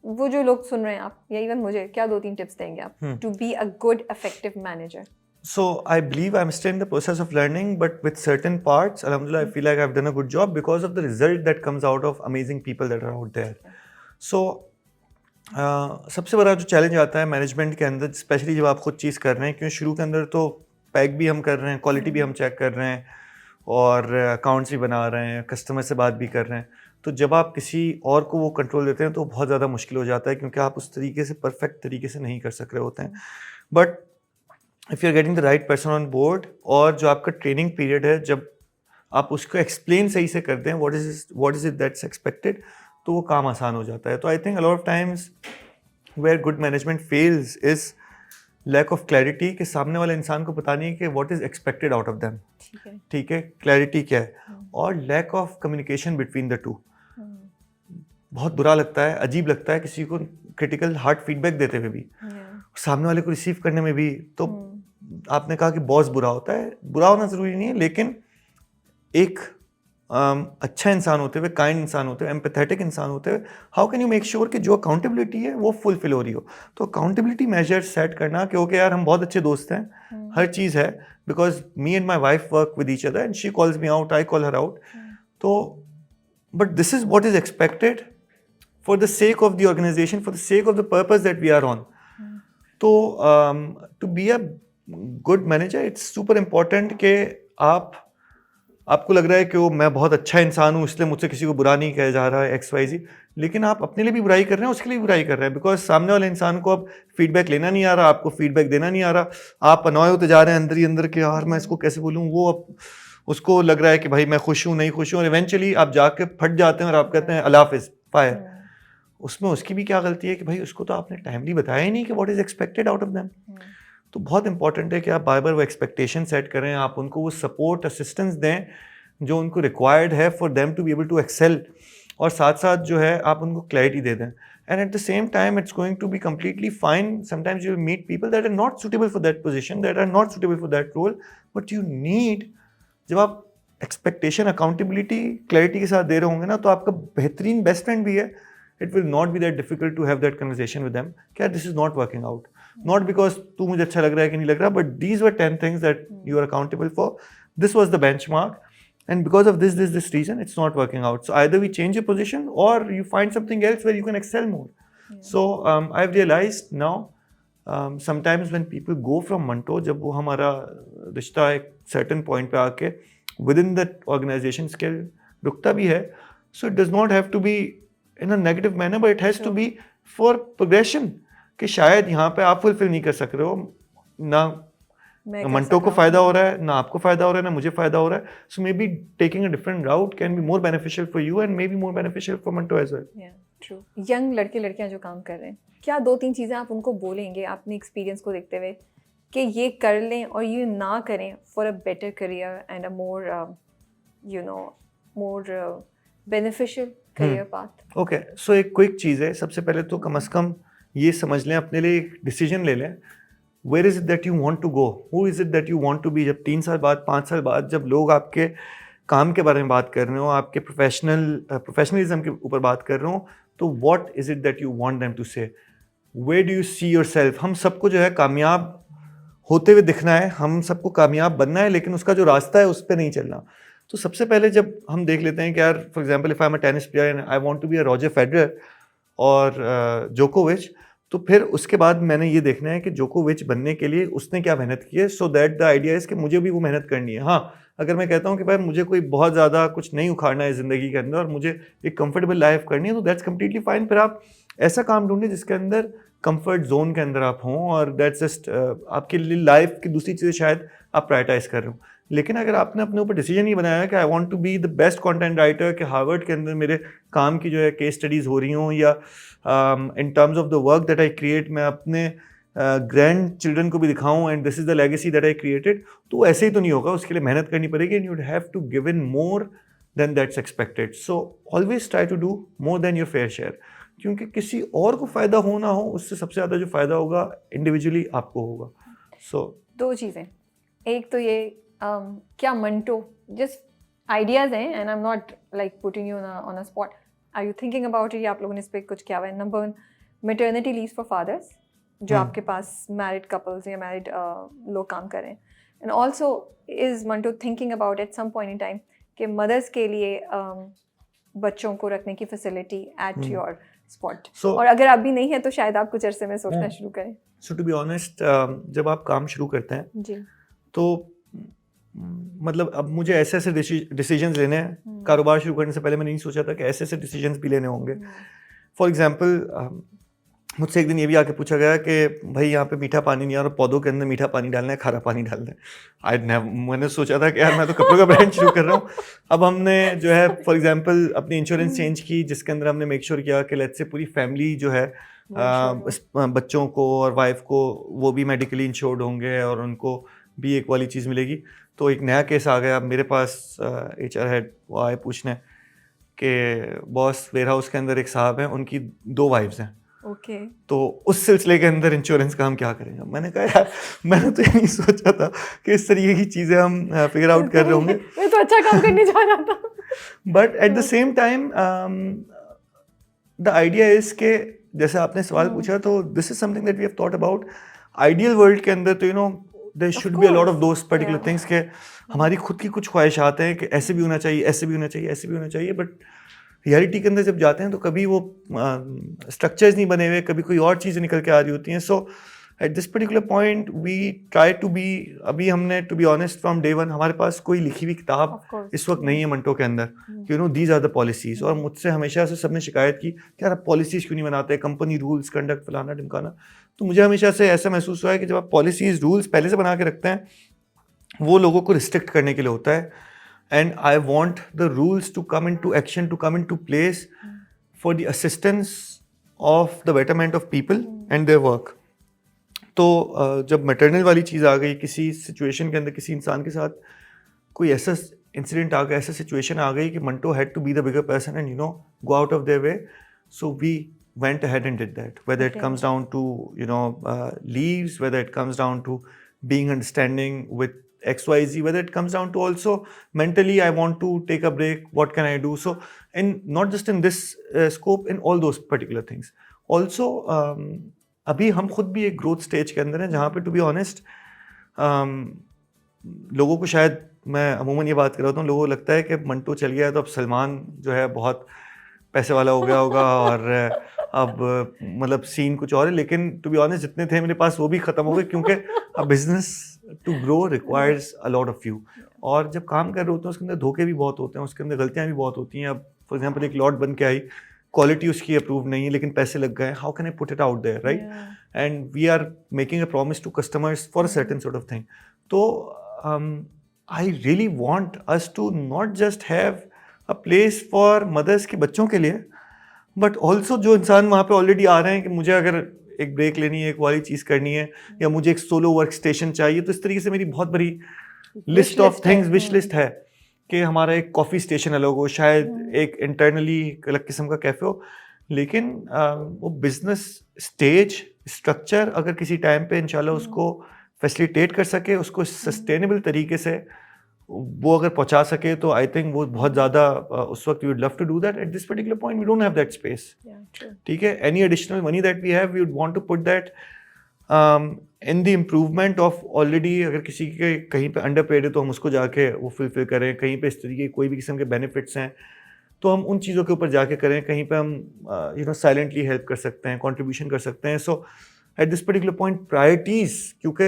वो जो लोग सुन रहे हैं आप या इवन मुझे, क्या 2-3 टिप्स देंगे आप to be a good effective manager? So I believe I'm still in the process of learning, but with certain parts, alhamdulillah, I feel like I've done a good job because of the result that comes out of amazing people that are out there. So सबसे बड़ा जो challenge आता है management के अंदर, specially जब आप खुद चीज़ कर रहे हैं, क्योंकि शुरू के अंदर तो पैक भी हम कर रहे हैं, क्वालिटी भी हम चेक कर रहे हैं और अकाउंट्स भी बना रहे हैं, कस्टमर से बात भी कर रहे हैं। तो जब आप किसी और को वो कंट्रोल देते हैं तो बहुत ज़्यादा मुश्किल हो जाता है, क्योंकि आप उस तरीके से परफेक्ट तरीके से नहीं कर सक रहे होते हैं। But if you are getting the right person on board, और जो आपका ट्रेनिंग पीरियड है, जब आप उसको एक्सप्लेन सही से कर दें what is it that's expected, तो वो काम आसान हो जाता है। तो I think a lot of times where good management fails is lack of clarity, कि सामने वाले इंसान को पता नहीं है कि what is expected out of them. ठीक है, क्लैरिटी क्या है, और lack of communication between the two. बहुत बुरा लगता है, अजीब लगता है किसी को क्रिटिकल हार्ड फीडबैक देते हुए भी, सामने वाले को रिसीव करने में भी। तो आपने कहा कि बॉस बुरा होता है, बुरा होना ज़रूरी नहीं है, लेकिन एक अच्छा इंसान होते हुए, काइंड इंसान होते हुए, एम्पैथेटिक इंसान होते हुए, how can you make sure कि जो अकाउंटेबिलिटी है वो फुलफिल हो रही हो। तो अकाउंटेबिलिटी मेजर सेट करना, क्योंकि यार हम बहुत अच्छे दोस्त हैं, हर चीज़ है, because me and my wife work with each other and she calls me out, I call her out. तो but this is what is expected for the sake of the organization, for the sake of the purpose that we are on. तो to be a good manager, it's super important कि आपको लग रहा है कि वो मैं बहुत अच्छा इंसान हूँ, इसलिए मुझसे किसी को बुरा नहीं कहा जा रहा है XYZ, लेकिन आप अपने लिए भी बुराई कर रहे हैं, उसके लिए भी बुराई कर रहे हैं, बिकॉज सामने वाले इंसान को अब फीडबैक लेना नहीं आ रहा, आपको फीडबैक देना नहीं आ रहा, आप अनॉय होते जा रहे हैं अंदर ही अंदर कि यार मैं इसको कैसे बोलूँ। वो अब उसको लग रहा है कि भाई मैं खुश हूँ, नहीं खुश हूँ, और इवेंचुअली आप जाके फट जाते हैं और आप कहते हैं अल्लाह हाफिज़, फायर। उसमें उसकी भी क्या गलती है कि भाई उसको तो आपने टाइमली बताया ही नहीं कि what is expected out of them. तो बहुत इंपॉर्टेंट है कि आप बार बार वो एक्सपेक्टेशन सेट करें, आप उनको वो सपोर्ट असिस्टेंस दें जो उनको रिक्वायर्ड है for them to be able to excel, और साथ साथ जो है आप उनको क्लैरिटी दे दें। And at the same time it's going to be completely fine, sometimes you meet people that are not suitable for that position, that are not suitable for that role, but you need, जब आप expectation accountability clarity के साथ दे रहे होंगे ना, तो आपका बेहतरीन बेस्ट फ्रेंड भी है, it will not be that difficult to have that conversation with them कि this is not working out, not because तू मुझे अच्छा लग रहा है कि नहीं लग रहा, but these were 10 things that you are accountable for, this was the benchmark, and because of this reason it's not working out. So either we change your position or you find something else where you can excel more. So I've realized now sometimes when people go from Manto, जब वो हमारा रिश्ता एक certain point पे आके within that organization scale रुकता भी है, so it does not have to be in a negative manner, but it has to be for progression, कि शायद यहाँ पे आप फुलफिल नहीं कर सक रहे हो, ना मंटो को फायदा हो रहा है, ना आपको फायदा हो रहा है, ना मुझे फायदा हो रहा है। So maybe taking a different route can be more beneficial for you and maybe more beneficial for Manto as well. True. Young लड़के लड़कियां जो काम कर रहे हैं, क्या 2-3 चीज़ें आप उनको बोलेंगे अपने एक्सपीरियंस को देखते हुए कि ये कर लें और ये ना करें for a better career and a more more beneficial career path? Okay, so एक क्विक चीज़ है, सबसे पहले तो कम से कम ये समझ लें, अपने लिए एक डिसीजन ले लें, where is it that you want to go, who is it that you want to be. जब 3 साल बाद, 5 साल बाद जब लोग आपके काम के बारे में बात कर रहे हो, आपके प्रोफेशनलिज्म के ऊपर बात कर रहे हो, तो what is it that you want them to say, where do you see yourself. हम सबको जो है कामयाब होते हुए दिखना है, हम सबको कामयाब बनना है, लेकिन उसका जो रास्ता है उस पर नहीं चलना। तो सबसे पहले जब हम देख लेते हैं कि यार for example if I am a tennis player and I want to be a Roger Federer और जोकोविच, तो फिर उसके बाद मैंने ये देखना है कि जोकोविच बनने के लिए उसने क्या मेहनत की है, so that the idea is कि मुझे भी वो मेहनत करनी है। हाँ, अगर मैं कहता हूँ कि भाई मुझे कोई बहुत ज़्यादा कुछ नहीं उखाड़ना है ज़िंदगी के अंदर और मुझे एक कंफर्टेबल लाइफ करनी है, तो दैट्स कम्प्लीटली फाइन। फिर आप ऐसा काम ढूंढें जिसके अंदर कंफर्ट जोन के अंदर आप हों, और दैट्स जस्ट आपके लिए लाइफ की दूसरी चीज़ें शायद आप प्रायोरिटाइज कर रहे हो। लेकिन अगर आपने अपने ऊपर डिसीजन ही बनाया कि I want to be the best content writer, कि हार्वर्ड के अंदर मेरे काम की जो है केस स्टडीज़ हो रही हों, या इन terms of the work that I create मैं अपने ग्रैंड चिल्ड्रन को भी दिखाऊं and this is the legacy that I created, तो ऐसे ही तो नहीं होगा, उसके लिए मेहनत करनी पड़ेगी and you would have to give in more than that's expected. So always try to do more than your fair share, क्योंकि किसी और को फ़ायदा हो ना हो, उससे सबसे ज़्यादा जो फ़ायदा होगा इंडिविजुअली आपको होगा। सो दो चीज़ें, एक तो ये क्या मंटो जस्ट आइडियाज़ हैं and I am not like putting you on a spot, are you thinking about it, या आप लोगों ने इस पर कुछ किया हुआ है? Number 1, maternity leave for fathers जो आपके पास मैरिड कपल्स या मैरिड लोग काम कर रहे हैं, and also is Manto thinking about at some point in time कि मदर्स के लिए बच्चों को रखने की फैसिलिटी एट योर स्पॉट, और अगर आप भी नहीं है तो शायद आप कुछ अरसे में सोचना शुरू करें। सो टू बी ऑनेस्ट, जब आप काम शुरू करते हैं जी, तो मतलब अब मुझे ऐसे ऐसे डिसीजंस लेने हैं। कारोबार शुरू करने से पहले मैंने नहीं सोचा था कि ऐसे ऐसे डिसीजंस भी लेने होंगे। फॉर एग्जांपल मुझसे एक दिन ये भी आके पूछा गया कि भाई यहाँ पे मीठा पानी नहीं आ रहा, पौधों के अंदर मीठा पानी डालना है, खारा पानी डालना है। मैंने सोचा था कि यार मैं तो कपड़ों का ब्रांड शुरू कर रहा हूँ। अब हमने जो है फॉर एग्जांपल अपनी इंश्योरेंस चेंज की, जिसके अंदर हमने मेक श्योर किया कि लेट्स से पूरी फैमिली जो है बच्चों को और वाइफ को वो भी मेडिकली इंश्योर्ड होंगे और उनको भी एक वाली चीज़ मिलेगी। तो एक नया केस आ गया मेरे पास, HR हेड वो आए पूछने कि बॉस वेयर हाउस के अंदर एक साहब हैं, उनकी 2 वाइफ्स हैं, ओके, तो उस सिलसिले के अंदर इंश्योरेंस का हम क्या करेंगे। मैंने कहा यार मैंने तो ये नहीं सोचा था कि इस तरीके की चीज़ें हम फिगर आउट कर रहे होंगे। मैं तो अच्छा काम करने जा रहा था। But at the same time the idea is के जैसे आपने सवाल पूछा, तो this is something that we have thought about. Ideal world के अंदर तो you know there should be a lot of those particular things के हमारी खुद की कुछ ख्वाहिशात हैं कि ऐसे भी होना चाहिए, ऐसे भी होना चाहिए, ऐसे भी होना चाहिए, बट रियलिटी के अंदर जब जाते हैं तो कभी वो स्ट्रक्चर्स नहीं बने हुए, कभी कोई और चीज़ें निकल के आ रही होती हैं। So at this particular point we try to be, अभी हमने to be honest from day one हमारे पास कोई लिखी हुई किताब इस वक्त नहीं है मंटो के अंदर, you know these are the policies. और मुझसे हमेशा से सबने शिकायत की कि यार आप पॉलिसीज क्यों नहीं बनाते, कंपनी रूल्स कंडक्ट फलाना ढिमकाना। तो मुझे हमेशा से ऐसा महसूस हुआ है कि जब आप पॉलिसीज रूल्स पहले से बना के रखते हैं, वो लोगों को रिस्ट्रिक्ट करने के लिए होता है। And I want the rules to come into action, to come into place for the assistance of the betterment of people and their work. तो जब मैटरनल वाली चीज़ आ गई, किसी सिचुएशन के अंदर किसी इंसान के साथ कोई ऐसा इंसिडेंट आ गया, ऐसा सिचुएशन आ गई कि Manto had to be the bigger person and you know go out of their way, so we went ahead and did that, whether it comes down to you know leaves, whether it comes down to being understanding with XYZ, whether it comes down to also mentally I want to take a break, what can I do? So and not just in this scope, in all those particular things also अभी हम खुद भी एक growth stage के अंदर हैं जहाँ पे टू बी ऑनेस्ट लोगों को, शायद मैं अमूमन ये बात कर रहा हूँ, लोगों को लगता है कि मंटो चल गया है तो अब सलमान जो है बहुत पैसे वाला हो गया होगा और अब मतलब सीन कुछ और है। लेकिन टू बी ऑनेस्ट जितने थे मेरे पास वो भी ख़त्म हो गए, क्योंकि अब business to grow requires a lot of you. और जब काम कर रहे होते हैं उसके अंदर धोखे भी बहुत होते हैं, उसके अंदर गलतियाँ भी बहुत होती हैं। अब फॉर एग्जांपल एक लॉट बन के आई, क्वालिटी उसकी अप्रूव नहीं है लेकिन पैसे लग गए, how can I put it out there, right? And we are making a promise to customers for a certain sort of thing. तो I really want us to not just have a place for mothers के बच्चों के लिए, but also जो इंसान वहाँ पे already आ रहे हैं कि मुझे अगर एक ब्रेक लेनी है, एक वाली चीज़ करनी है, या मुझे एक सोलो वर्क स्टेशन चाहिए, तो इस तरीके से मेरी बहुत बड़ी list of things, wish list है कि हमारा एक कॉफ़ी स्टेशन अलग हो, शायद एक इंटरनली अलग किस्म का कैफ़े हो। लेकिन वो बिजनेस स्टेज स्ट्रक्चर अगर किसी टाइम पे इंशाल्लाह उसको फैसिलिटेट कर सके, उसको सस्टेनेबल तरीके से वो अगर पहुंचा सके तो आई थिंक वो बहुत ज़्यादा उस वक्त we would love to do that. At this particular point we don't have that space. ठीक है, any additional money that we have we would want to put that in the improvement of already. अगर किसी के कहीं पे under paid है तो हम उसको जाके वो फुलफिल करें. कहीं पे इस तरीके कोई भी किस्म के बेनिफिट्स हैं तो हम उन चीज़ों के ऊपर जाके करें. कहीं पे हम साइलेंटली हेल्प कर सकते हैं, कंट्रीब्यूशन कर सकते हैं. So at this particular point priorities, क्योंकि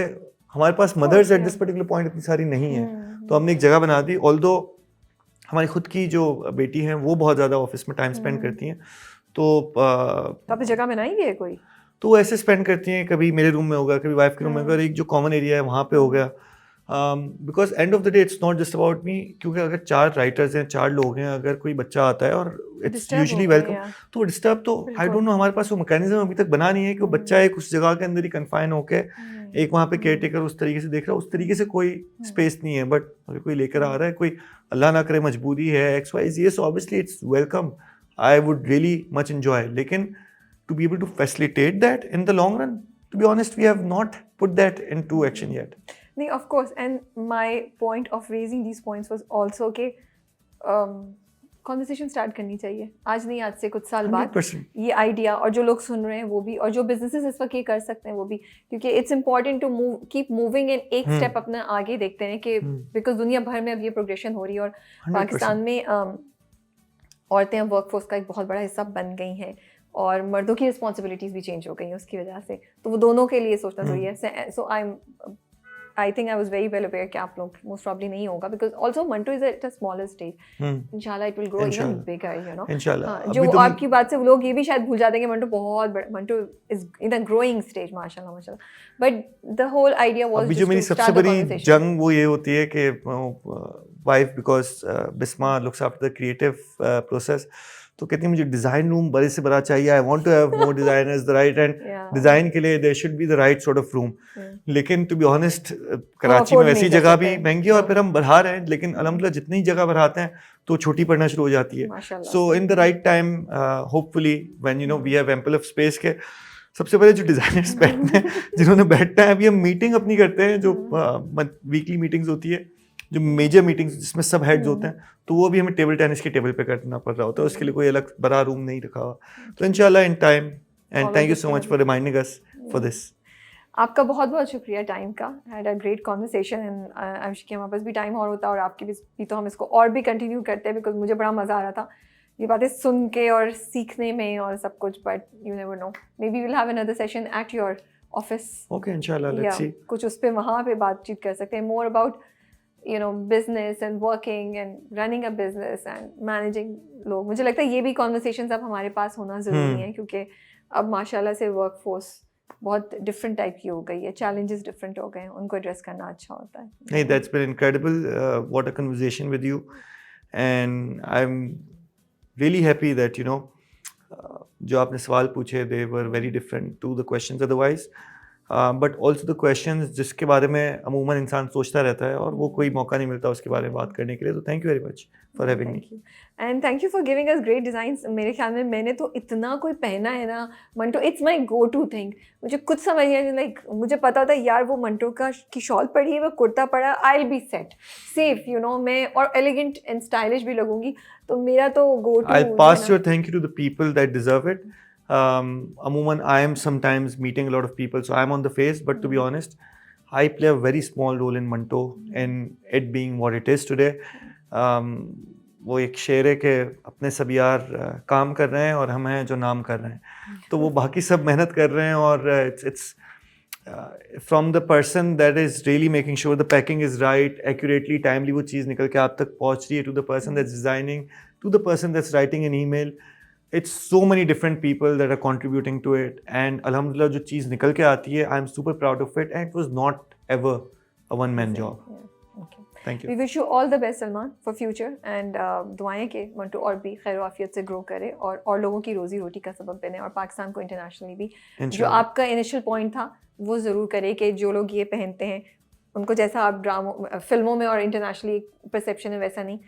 हमारे पास mothers at this particular point इतनी सारी नहीं है, तो हमने एक जगह बना दी. ऑल्दो हमारी खुद की जो बेटी हैं वो बहुत ज़्यादा ऑफिस में टाइम स्पेंड करती हैं, तो आपने जगह बनाई है कोई? तो वो ऐसे स्पेंड करती हैं, कभी मेरे रूम में होगा, कभी वाइफ के रूम में होगा, और एक जो कॉमन एरिया है वहाँ पे हो गया. Because end of the day it's not just about me, क्योंकि अगर 4 राइटर्स हैं, 4 लोग हैं, अगर कोई बच्चा आता है और इट्स यूजुअली वेलकम, तो वो डिस्टर्ब तो आई डोंट नो, हमारे पास वो मैकेनिज्म अभी तक बना नहीं है कि वो बच्चा एक उस जगह के अंदर ही कन्फाइन होके एक वहाँ पे केयर टेकर उस तरीके से देख रहा है, उस तरीके से कोई स्पेस नहीं है. बट अगर कोई लेकर आ रहा है, कोई अल्लाह ना करे मजबूरी है XYZ, so obviously it's welcome. I would really much enjoy, लेकिन to be able to facilitate that in the long run, to be honest, we have not put that into action yet. No, of course, and my point of raising these points was also कि conversation start करनी चाहिए. आज नहीं, आज से कुछ साल बाद 100%. ये आइडिया, और जो लोग सुन रहे हैं वो भी, और जो बिजनेसेस इस वक्त ये कर सकते हैं वो भी, क्योंकि it's important to move, keep moving and एक स्टेप अपना आगे देखते हैं कि बिकॉज दुनिया भर में अब ये प्रोग्रेशन हो रही है, और 100%. पाकिस्तान में औरतें अब वर्कफोर्स का एक बहुत बड़ा हिस्सा बन गई हैं, और मर्दों की रिस्पॉन्सिबिलिटीज़ भी चेंज हो गई हैं उसकी वजह से, तो वो दोनों के लिए सोचना ज़रूरी है. So I think I was very well aware कि आप लोग मोस्ट प्रॉब्ली नहीं होगा, because also Manto is at a smaller stage. इंशाल्लाह it will grow even bigger, you know. इंशाल्लाह. जो आपकी बात से लोग ये भी शायद भूल जाते हैं कि मंटो बहुत बड़ा, Manto is in a growing stage, माशाल्लाह माशाल्लाह. But the whole idea was अभी जो मेरी सबसे बड़ी जंग वो ये होती है कि wife, because Bisma looks after the creative process, तो कहती है मुझे डिज़ाइन रूम बड़े से बड़ा चाहिए, I want to have more designers, the right, and design के लिए there should be the right sort of room. लेकिन टू बी ऑनेस्ट, कराची में वैसी जगह भी महंगी है, और फिर हम बढ़ा रहे हैं, लेकिन अल्हम्दुलिल्लाह जितनी जगह बढ़ाते हैं तो छोटी पड़ना शुरू हो जाती है. So in the right time, hopefully when you know we have ample of space के, सबसे पहले जो डिज़ाइनर्स बैठते हैं, जिन्होंने बैठना है, अभी हम मीटिंग अपनी करते हैं, जो वीकली मीटिंग्स होती है, जो मेजर मीटिंग्स जिसमें सब हेड्स होते हैं, तो वो भी हमें टेबल टेनिस के टेबल पे करना पड़ रहा होता है. उसके लिए कोई अलग बड़ा रूम नहीं रखा हुआ. तो इंशाल्लाह in time, and thank you so much for reminding us for this. आपका बहुत बहुत शुक्रिया टाइम का. Had a great conversation, and I wish कि हमारे पास भी टाइम और होता और आपके भी, तो हम इसको और भी कंटिन्यू करते हैं, बिकॉज मुझे बड़ा मज़ा आ रहा था ये बातें सुन के और सीखने में और सब कुछ. But you never no, may be will have another session at your office. Okay, इंशाल्लाह, लेट्स सी. कुछ उस पर वहाँ पे बातचीत कर सकते हैं, more about you know business and working and running a business and managing लोग. मुझे लगता है ये भी conversations अब हमारे पास होना ज़रूरी है, क्योंकि अब माशाल्लाह से workforce बहुत different type की हो गई है, challenges different हो गए हैं, उनको address करना अच्छा होता है. Hey, that's been incredible. What a conversation with you, and I'm really happy that you know जो आपने सवाल पूछे, they were very different to the questions otherwise. But also the questions जिसके बारे में अमूमन इंसान सोचता रहता है, और वो कोई मौका नहीं मिलता उसके बारे में बात करने के लिए. तो thank you very much for having me, and thank you for giving us great designs. मेरे ख्याल में मैंने तो इतना कोई पहना है ना Manto, it's my go to thing. मुझे कुछ समझ नहीं आई, लाइक मुझे पता होता है यार वो मंटो की शॉल पड़ी है, वो कुर्ता पड़ा, आई will B set safe, you know. मैं और एलिगेंट एंड स्टाइलिश भी लगूंगी, तो मेरा तो go to. I pass your thank you to the people that deserve it. Amuman, I am sometimes meeting a lot of people, so I am on the face, but to be honest, I play a very small role in Manto and it being what it is today. वो एक शेर है कि अपने सब यार काम कर रहे हैं और हम हैं जो नाम कर रहे हैं, तो वो बाकी सब मेहनत कर रहे हैं, और it's from the person that is really making sure the packing is right, accurately, timely वो चीज़ निकल के आप तक पहुँच रही है, to the person that's designing, to the person that's writing an email. It's so many different people that are contributing to it, and alhamdulillah जो चीज़ निकल के आती है, I'm super proud of it, and it was not ever a one-man job. Okay. Thank you. We wish you all the best, Salman, for future, and दुआएं कि मंटो और भी खैर आफियत से ग्रो करे और लोगों की रोजी रोटी का सबब बने, और पाकिस्तान को इंटरनेशनली भी जो आपका इनिशियल पॉइंट था वो ज़रूर करे कि जो लोग ये पहनते हैं उनको जैसा आप ड्रामों फिल्मों में और इंटरनेशनली परसेप्शन है वैसा नहीं.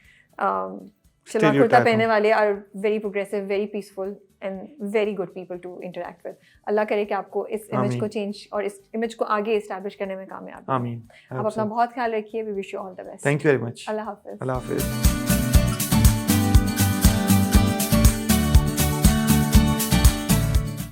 सलमान कुर्ता पहनने वाले are very progressive, very peaceful, and very good people to interact with. Allah करे कि आपको इस इमेज आमीन. को चेंज और इस इमेज को आगे इस्टेब्लिश करने में कामयाब. आमीन. आप अपना बहुत ख्याल रखिए. We wish you all the best. Thank you very much. Allah हाफिज़. अल्लाह हाफिज़.